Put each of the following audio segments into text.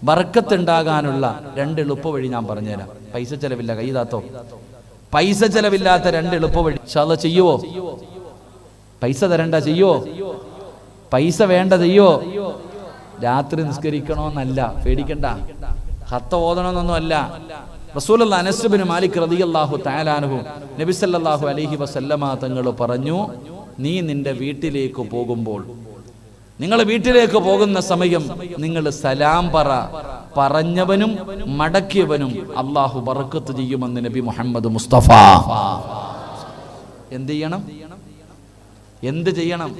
ബർക്കത്തുണ്ടാകാനുള്ള രണ്ട് എളുപ്പവഴി ഞാൻ പറഞ്ഞുതരാം. പൈസ ചെലവില്ല, കൈതാത്തോ. പൈസ ചെലവില്ലാത്ത രണ്ട് എളുപ്പവഴി ഇൻഷാ അല്ലാഹ് ചെയ്യുവോ? പൈസ തരണ്ട, ചെയ്യുവോ? പൈസ വേണ്ട, ചെയ്യോ? രാത്രി നിസ്കരിക്കണമെന്നല്ല, പേടിക്കണ്ട. ഹത്ത ഓതണമെന്നൊന്നും അല്ല. റസൂലുള്ളാഹി അനസ് ബിൻ മാലിക് റളിയല്ലാഹു തആല അൻഹു നബി സല്ലല്ലാഹു അലൈഹി വസല്ലമ തങ്ങൾ പറഞ്ഞു, നീ നിന്റെ വീട്ടിലേക്ക് പോകുമ്പോൾ, നിങ്ങൾ വീട്ടിലേക്ക് പോകുന്ന സമയം നിങ്ങൾ സലാം പറഞ്ഞവനും മടക്കിയവനും അള്ളാഹു ബർക്കത്ത് ചെയ്യുമെന്ന് നബി മുഹമ്മദ് മുസ്തഫ. എന്ത് ചെയ്യണം? എന്ത് ചെയ്യണം?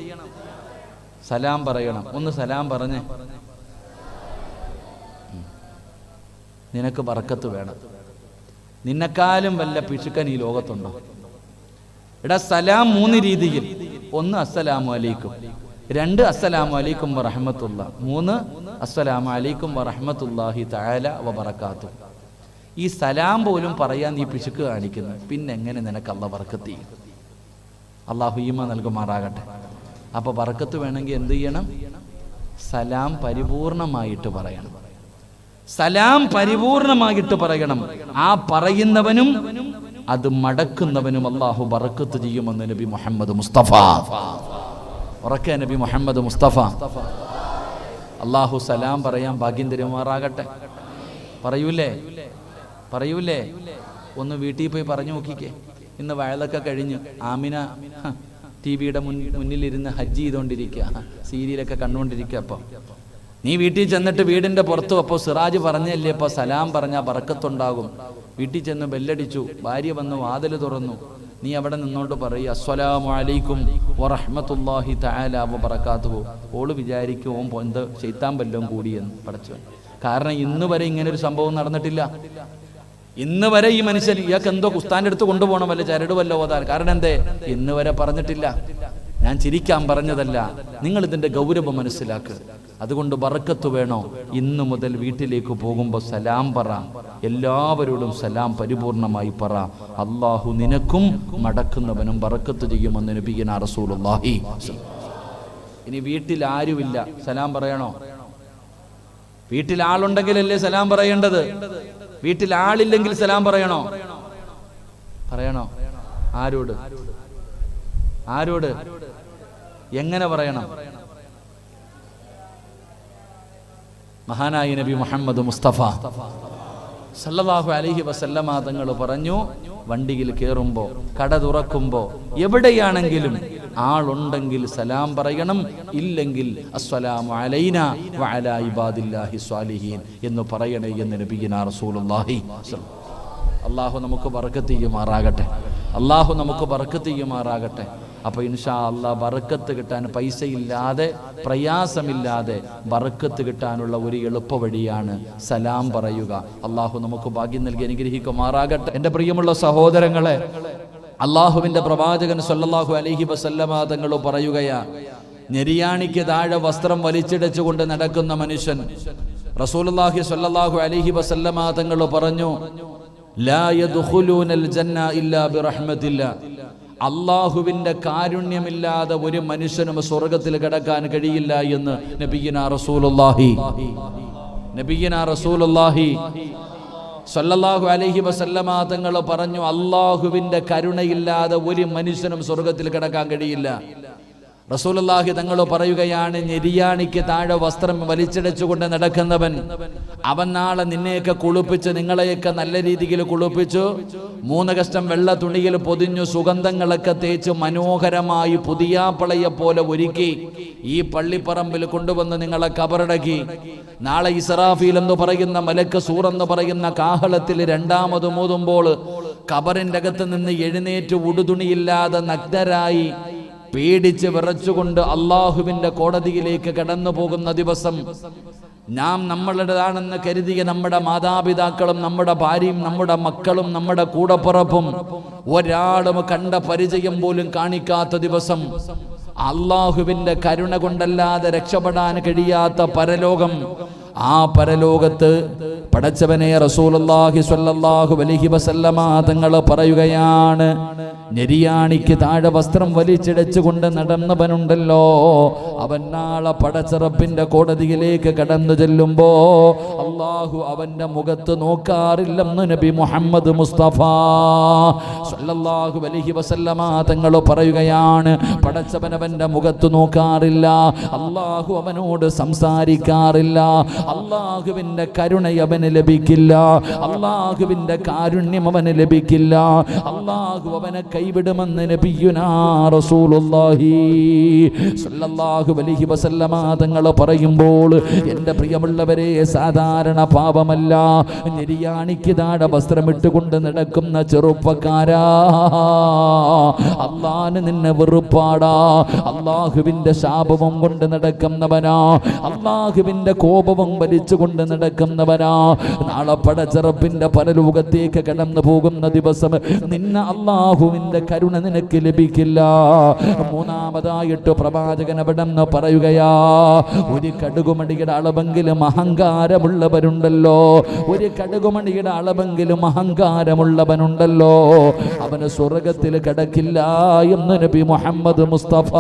സലാം പറയണം. ഒന്ന് സലാം പറഞ്ഞേ. നിനക്ക് ബർക്കത്ത് വേണം. നിന്നെക്കാളും വല്ല പിശുക്കൻ ഈ ലോകത്തുണ്ടോ? എടാ, സലാം മൂന്ന് രീതിയിൽ. ഒന്ന് അസ്സലാമു അലൈക്കും, രണ്ട് അസ്സലാമു അലൈക്കും വറഹ്മത്തുള്ള, മൂന്ന് അസ്സലാമു അലൈക്കും വറഹ്മത്തുള്ളാഹി തആല വബറകാതുഹു. ഈ സലാം പോലും പറയാൻ നീ പിശുക്ക് കാണിക്കുന്നു, പിന്നെ എങ്ങനെ നിനക്ക് അല്ലാഹു ബർക്കത്ത് ചെയ്യും? അല്ലാഹു ഈമാൻ നൽകുമാറാകട്ടെ. അപ്പൊ ബർക്കത്ത് വേണമെങ്കിൽ എന്ത് ചെയ്യണം? സലാം പരിപൂർണമായിട്ട് പറയണം. സലാം പരിപൂർണമായിട്ട് പറയണം. ആ പറയുന്നവനും അത് മടക്കുന്നവനും അല്ലാഹു ബർക്കത്ത് ചെയ്യുമെന്ന് നബി മുഹമ്മദ് മുസ്തഫ. ഉറക്കെ നബി മുഹമ്മദ് മുസ്തഫ. അല്ലാഹു സലാം പറയാൻ ഭാഗ്യം തരുമാറാകട്ടെ. പറയൂലേ? പറയൂലേ? ഒന്ന് വീട്ടിൽ പോയി പറഞ്ഞു നോക്കിക്കേ. ഇന്ന് വയലൊക്കെ കഴിഞ്ഞ് ആമിന ടിവിയുടെ മുന്നിലിരുന്ന് ഹജ്ജ് ചെയ്തോണ്ടിരിക്കുക, സീരിയലൊക്കെ കണ്ടുകൊണ്ടിരിക്കുക. അപ്പൊ നീ വീട്ടിൽ ചെന്നിട്ട് വീടിന്റെ പുറത്തു, അപ്പോൾ സിറാജ് പറഞ്ഞല്ലേ ഇപ്പൊ സലാം പറഞ്ഞാൽ ബർക്കത്തുണ്ടാകും. വീട്ടിൽ ചെന്ന് ബെല്ലടിച്ചു, ഭാര്യ വന്ന് വാതിൽ തുറന്നു. നീ അവിടെ നിന്നോണ്ട് പറയുക അസ്സലാമു അലൈക്കും വറഹ്മത്തുള്ളാഹി തആല വബറകാതുഹു. ഓള് വിചാരിക്കും ഓൻ എന്ത് ശൈത്താൻ വല്ലതും കൂടിയെന്ന്. പഠിച്ചവൻ. കാരണം ഇന്ന് വരെ ഇങ്ങനെ ഒരു സംഭവം നടന്നിട്ടില്ല. ഇന്ന് വരെ ഈ മനുഷ്യൻ ഇയാൾക്ക് എന്തോ കുസ്താന്റെ അടുത്ത് കൊണ്ടുപോകണം, വല്ല ചരട് വല്ല ഓതാൻ. കാരണം എന്തേ? ഇന്ന് വരെ പറഞ്ഞിട്ടില്ല. ഞാൻ ചിരിക്കാൻ പറഞ്ഞതല്ല, നിങ്ങൾ ഇതിന്റെ ഗൗരവം മനസ്സിലാക്കുക. അതുകൊണ്ട് ബർക്കത്ത് വേണോ? ഇന്നു മുതൽ വീട്ടിലേക്ക് പോകുമ്പോൾ സലാം പറ. എല്ലാവരോടും സലാം പരിപൂർണമായി പറ. അല്ലാഹു നിനക്കും മടക്കുന്നവനും ബർക്കത്ത് ചെയ്യുമെന്ന് നബിയുനാ റസൂലുള്ളാഹി. ഇനി വീട്ടിൽ ആരുമില്ല, സലാം പറയണോ? വീട്ടിൽ ആളുണ്ടെങ്കിലല്ലേ സലാം പറയേണ്ടത്. വീട്ടിൽ ആളില്ലെങ്കിൽ സലാം പറയണോ? പറയണോ? ആരോട്? ആരോട്? എങ്ങനെ പറയണം? മഹാനായ നബി മുഹമ്മദ് മുസ്തഫ സല്ലല്ലാഹു അലൈഹി വസല്ലമ തങ്ങൾ പറഞ്ഞു, വണ്ടിയിൽ കയറുമ്പോ, കട തുറക്കുമ്പോ, എവിടെയാണെങ്കിലും ആളുണ്ടെങ്കിൽ സലാം പറയണം. ഇല്ലെങ്കിൽ അസ്സലാമു അലൈനാ വഅലാ ഇബാദില്ലാഹി സ്വാലിഹീൻ എന്ന് പറയണേ എന്ന് നബിയുനാ റസൂലുള്ളാഹി. അല്ലാഹു നമുക്ക് ബർക്കത്ത് ചെയ്യുമാറാകട്ടെ. അല്ലാഹു നമുക്ക് ബർക്കത്ത് ചെയ്യുമാറാകട്ടെ. അപ്പൊ ഇൻഷാ അല്ലാഹ് ബർക്കത്ത് കിട്ടാൻ പൈസയില്ലാതെ, പ്രയാസമില്ലാതെ ബർക്കത്ത് കിട്ടാനുള്ള ഒരു എളുപ്പ വഴിയാണ് സലാം പറയുക. അല്ലാഹു നമുക്ക് ഭാഗ്യം നൽകി അനുഗ്രഹിക്കുമാറാകട്ടെ. എൻ്റെ പ്രിയമുള്ള സഹോദരങ്ങളെ, അല്ലാഹുവിന്റെ പ്രവാചകൻ സല്ലല്ലാഹു അലൈഹി വസല്ലമ തങ്ങൾ പറയുകയാ, നെരിയാണിക്ക് താഴെ വസ്ത്രം വലിച്ചിടച്ചുകൊണ്ട് നടക്കുന്ന മനുഷ്യൻ, റസൂലുള്ളാഹി സ്വല്ലല്ലാഹു അലൈഹി വസല്ലമ തങ്ങൾ പറഞ്ഞു, ലാ യദ്ഖുലൂനൽ ജന്ന ഇല്ലാ ബിറഹ്മത്തില്ലാ. അള്ളാഹുവിന്റെ കാരുണ്യമില്ലാതെ ഒരു മനുഷ്യനും സ്വർഗത്തിൽ കിടക്കാൻ കഴിയില്ല എന്ന് നബിയുനാ റസൂലുള്ളാഹി. നബിയുനാ റസൂലുള്ളാഹി സ്വല്ലല്ലാഹു അലൈഹി വസല്ലമ തങ്ങൾ പറഞ്ഞു, അള്ളാഹുവിന്റെ കരുണയില്ലാതെ ഒരു മനുഷ്യനും സ്വർഗത്തിൽ കിടക്കാൻ കഴിയില്ല. റസൂലുള്ളാഹി തങ്ങൾ പറയുകയാണ്, നെരിയാണിക്ക് താഴെ വസ്ത്രം വലിച്ചിടച്ചുകൊണ്ട് നടക്കുന്നവൻ, അവൻ നാളെ നിന്നെയൊക്കെ കുളിപ്പിച്ച്, നിങ്ങളെയൊക്കെ നല്ല രീതിയിൽ കുളിപ്പിച്ചു, 3 കഷ്ടം വെള്ള തുണിയിൽ പൊതിഞ്ഞു, സുഗന്ധങ്ങളൊക്കെ തേച്ച്, മനോഹരമായി പുതിയാപ്പളയെ പോലെ ഒരുക്കി ഈ പള്ളിപ്പറമ്പിൽ കൊണ്ടുവന്ന് നിങ്ങളെ കബറടക്കി, നാളെ ഇസ്രാഫീൽ എന്ന് പറയുന്ന മലക്ക് സൂർ എന്ന് പറയുന്ന കാഹളത്തിൽ രണ്ടാമത് മൂതുമ്പോൾ കബറിന്റെ അകത്ത് നിന്ന് എഴുന്നേറ്റ് ഉടുതുണിയില്ലാതെ നഗ്നരായി പേടിച്ച് വിറച്ചുകൊണ്ട് അള്ളാഹുവിന്റെ കോടതിയിലേക്ക് കടന്നു പോകുന്ന ദിവസം, നാം നമ്മളുടേതാണെന്ന് കരുതിയ നമ്മുടെ മാതാപിതാക്കളും നമ്മുടെ ഭാര്യയും നമ്മുടെ മക്കളും നമ്മുടെ കൂടപ്പിറപ്പും ഒരാളും കണ്ട പരിചയം പോലും കാണിക്കാത്ത ദിവസം, അള്ളാഹുവിന്റെ കരുണ കൊണ്ടല്ലാതെ രക്ഷപ്പെടാൻ കഴിയാത്ത പരലോകം, ആ പരലോകത്ത് പടച്ചവനെ റസൂലുള്ളാഹി സ്വല്ലല്ലാഹു അലൈഹി വസല്ലമ തങ്ങൾ പറയുകയാണ്, നെരിയാണിക്ക് താഴെ വസ്ത്രം വലിച്ചിടച്ചുകൊണ്ട് നടന്നവനുണ്ടല്ലോ, അവൻ നാളെ പടച്ചറപ്പിന്റെ കോടതിയിലേക്ക് കടന്നു ചെല്ലുമ്പോ അള്ളാഹു അവന്റെ മുഖത്ത് നോക്കാറില്ലെന്ന് നബി മുഹമ്മദ് മുസ്തഫ സ്വല്ലല്ലാഹു അലൈഹി വസല്ലമ തങ്ങൾ പറയുകയാണ്. പടച്ചവനവന്റെ മുഖത്ത് നോക്കാറില്ല, അള്ളാഹു അവനോട് സംസാരിക്കാറില്ല, അള്ളാഹുവിന്റെ കരുണ അവന് ലഭിക്കില്ല, അള്ളാഹുവിന്റെ കാരുണ്യം അവന് ലഭിക്കില്ല, അള്ളാഹു അവനെ കൈവിടുമെന്ന് നബിയുനാ റസൂലുള്ളാഹി സ്വല്ലല്ലാഹു അലൈഹി വസല്ലമ തങ്ങൾ പറയുമ്പോൾ, എൻ്റെ പ്രിയമുള്ളവരെ, സാധാരണ പാപമല്ല. നെരിയാണിക്ക് താഴെ വസ്ത്രമിട്ടുകൊണ്ട് നടക്കുന്ന ചെറുപ്പക്കാരാ, അള്ളാഹ് നിന്നെ വെറുപ്പാടാ, അള്ളാഹുവിന്റെ ശാപവും കൊണ്ട് നടക്കുന്നവനാ, അള്ളാഹുവിന്റെ കോപവും വലിച്ചുകൊണ്ട് നടക്കുന്നവനാ. നാളെ പടച്ചറപ്പിന്റെ പരലോകത്തേക്ക് കടന്നു പോകുന്ന ദിവസം നിന്നെ അള്ളാഹുവിന്റെ കരുണ നിനക്ക് ലഭിക്കില്ല. മൂന്നാമതായിട്ട് പ്രവാചകൻ അവിടെന്ന് പറയുകയാ, ഒരു കടുകുമണിയുടെ അളവെങ്കിലും അഹങ്കാരമുള്ളവരുണ്ടല്ലോ, ഒരു കടുകുമണിയുടെ അളവെങ്കിലും അഹങ്കാരമുള്ളവനുണ്ടല്ലോ, അവന് സ്വർഗത്തിൽ കടക്കില്ല എന്ന് നബി മുഹമ്മദ് മുസ്തഫ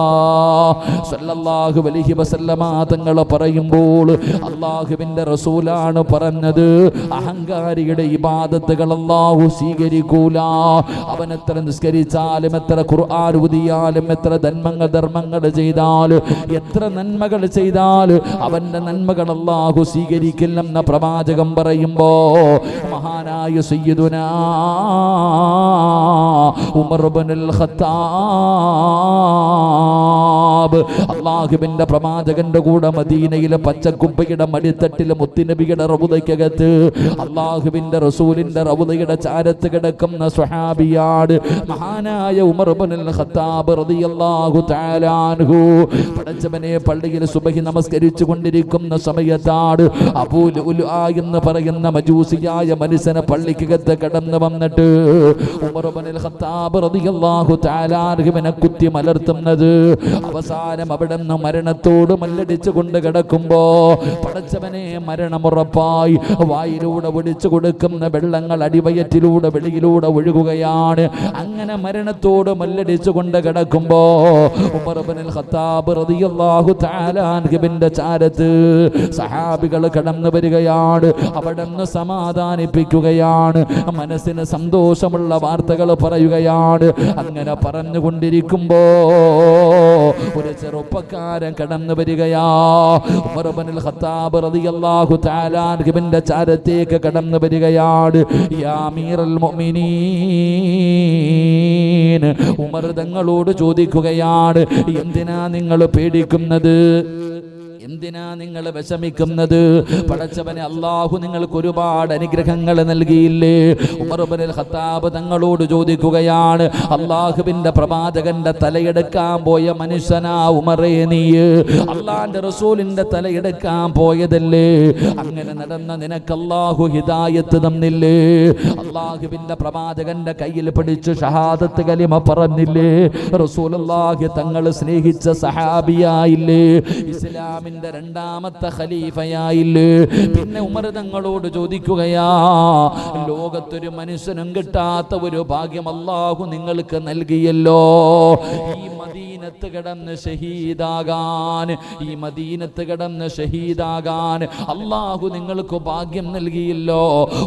സല്ലല്ലാഹു അലൈഹി വസല്ലമ തങ്ങൾ പറയുമ്പോൾ, അള്ളാഹുവിന്റെ റസൂലാണ് പറഞ്ഞത്, അഹങ്കാരിയുടെ ഇബാദത്തുകൾ അല്ലാഹു സ്വീകരിക്കൂല. അവൻ എത്ര നിസ്കരിച്ചാലും, എത്ര ഖുർആൻ ഓതിയാലും, എത്ര ധർമ്മങ്ങൾ ചെയ്താലും, എത്ര നന്മകൾ ചെയ്താലും അവന്റെ നന്മകൾ അല്ലാഹു സ്വീകരിക്കില്ലെന്ന പ്രവാചകം പറയുമ്പോ, മഹാനായ സയ്യിദുനാ ഉമർ ഇബ്നുൽ ഖത്താബ് അള്ളാഹുവിന്റെ പ്രവാചകന്റെ കൂടെ മദീനയിലെ പച്ചക്കുപ്പയുടെ മടിത്തട്ടിലെ മുത്തുനബിയുടെ റൗദയ്ക്കകത്ത് അള്ളാഹുവിന്റെ റസൂലിന്റെ റൗദയുടെ ചാരത്ത് കിടക്കുന്ന സ്വഹാബിയാണ് മഹാനായ ഉമർ ഇബ്നുൽ ഖത്താബ് റളിയല്ലാഹു തആല അൻഹു. പടച്ചവനെ, പള്ളിയിൽ സുബഹി നമസ്കരിച്ചു കൊണ്ടിരിക്കുന്ന സമയത്താണ് അബൂ ലുഅ്ലുഅ എന്ന് പറയുന്ന മജൂസിയായ മനുഷ്യനെ പള്ളിക്കകത്ത് കടന്നു വന്നിട്ട് ഉമർ ഇബ്നുൽ ഖത്താബ് റളിയല്ലാഹു തആല അൻഹുവിനെ കുത്തി മലർത്തുന്നത്. അവസാനം അവിടെ നിന്ന് മരണത്തോട് മല്ലടിച്ചു കൊണ്ട് കിടക്കുമ്പോ പടച്ചവനെ, മരണമുറപ്പായി വായിലൂടെ ഒഴിച്ചു കൊടുക്കുന്ന വെള്ളങ്ങൾ അടിവയറ്റിലൂടെ വെളിയിലൂടെ ഒഴുകുകയാണ്. അങ്ങനെ മരണത്തോട് മല്ലടിച്ചു കൊണ്ട് കിടക്കുമ്പോ ഉമർ ഇബ്നുൽ ഖത്താബ് റളിയല്ലാഹു തആല അൻഹുവിന്റെ ചാരത്ത് സഹാബികൾ കടന്നു വരികയാണ്. അവിടെ നിന്ന് സമാധാനിപ്പിക്കുകയാണ്, മനസ്സിന് സന്തോഷമുള്ള വാർത്തകൾ പറയുകയാണ്. അങ്ങനെ പറഞ്ഞുകൊണ്ടിരിക്കുമ്പോ ഒരു ചെറുപ്പക്കാരൻ കടന്നു വരികയാ. ഉമർ ഇബ്നുൽ ഖത്താബ് റളിയല്ലാഹു തആല അൻഹുവിന്റെ ചാരത്തേക്ക് കടന്നു വരികയാണ്. യാ അമീറൽ മുഅ്മിനീൻ, ഉമർ തങ്ങളോട് ചോദിക്കുകയാണ്, എന്തിനാ നിങ്ങൾ പേടിക്കുന്നത്? എന്തിനാ നിങ്ങൾ വിഷമിക്കുന്നത്? പടച്ചവനെ, അള്ളാഹു നിങ്ങൾക്ക് ഒരുപാട് അനുഗ്രഹങ്ങൾ നൽകിയില്ലേ? ഉമർ ഇബ്നുൽ ഖത്താബ് തങ്ങളോട് ചോദിക്കുകയാണ്. അള്ളാഹുവിന്റെ പ്രവാചകന്റെ തലയെടുക്കാൻ പോയ മനുഷ്യനാ ഉമറേ നീ? അള്ളാന്റെ റസൂലിന്റെ തലയെടുക്കാൻ പോയതല്ലേ? അങ്ങനെ നടന്ന നിനക്ക് അള്ളാഹു ഹിദായത്ത് തന്നില്ലേ? അള്ളാഹുവിന്റെ പ്രവാചകന്റെ കയ്യിൽ പിടിച്ചു ഷഹാദത്ത് കലിമ പറഞ്ഞില്ലേ? റസൂലുള്ളാഹി തങ്ങൾ സ്നേഹിച്ച സഹാബിയായില്ലേ? ഇസ്ലാമിന്റെ രണ്ടാമത്തെ ഖലീഫയായില്ലേ? പിന്നെ ഉമർ തങ്ങളോട് ചോദിക്കുകയാ, ലോകത്തൊരു മനുഷ്യനും കിട്ടാത്ത ഒരു ഭാഗ്യം അല്ലാഹു നിങ്ങൾക്ക് നൽകിയല്ലോ. ഈ മദീനത്ത് കിടന്ന് ഷഹീദാകാൻ, ഈ മദീനത്ത് കിടന്ന് ഷഹീദാകാൻ അല്ലാഹു നിങ്ങൾക്ക് ഭാഗ്യം നൽകിയല്ലോ.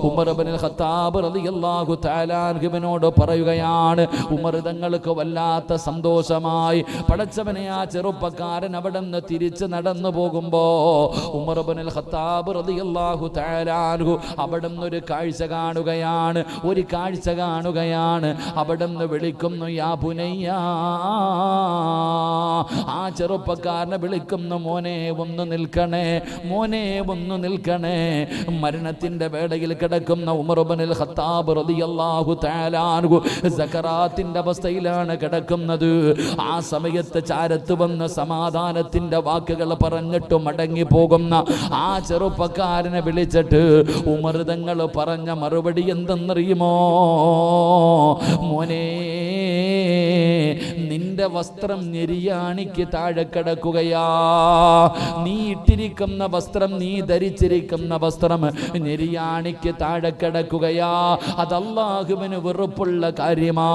ഉമർ ഇബ്നുൽ ഖത്താബ് റളിയല്ലാഹു തആല അൻഹുവിനോട് പറയുകയാണ്. ഉമർ തങ്ങൾക്ക് വല്ലാത്ത സന്തോഷമായി. പടച്ചവനെ, ആ ചെറുപ്പക്കാരൻ അവിടെ നിന്ന് തിരിച്ച് നടന്നു പോകുമ്പോ ഉമർ ഇബ്നുൽ ഖത്താബ് റളിയല്ലാഹു തആല അൻഹു അവിടെ നിന്ന് ഒരു കാഴ്ച കാണുകയാണ്. ഒരു കാഴ്ച കാണുകയാണ്. അവിടെ നിന്ന് വിളിക്കുന്നു, യാ ബുനയ്യ. ആ ചെറുപ്പക്കാരനെ വിളിക്കുന്നു, മോനെ ഒന്ന് നിൽക്കണേ, മോനെ ഒന്ന് നിൽക്കണേ. മരണത്തിന്റെ വേളയിൽ കിടക്കുന്ന ഉമർ ഇബ്നുൽ ഖത്താബ് റളിയല്ലാഹു തആല അൻഹു സക്കറാത്തിന്റെ അവസ്ഥയിലാണ് കിടക്കുന്നത്. ആ സമയത്ത് ചാരത്ത് വന്ന് സമാധാനത്തിന്റെ വാക്കുകൾ പറഞ്ഞിട്ട് മടങ്ങി പോകുന്ന ആ ചെറുപ്പക്കാരനെ വിളിച്ചിട്ട് ഉമർ തങ്ങൾ പറഞ്ഞ മറുപടി എന്തെന്നറിയുമോ? മോനെ, നിന്റെ വസ്ത്രം ഞെരിയാണിക്ക് താഴെ കിടക്കുകയാ. നീ ഇട്ടിരിക്കുന്ന വസ്ത്രം, നീ ധരിച്ചിരിക്കുന്ന വസ്ത്രം ഞെരിയാണിക്ക് താഴെ കിടക്കുകയാ. അത് അല്ലാഹുവിന് വെറുപ്പുള്ള കാര്യമാ,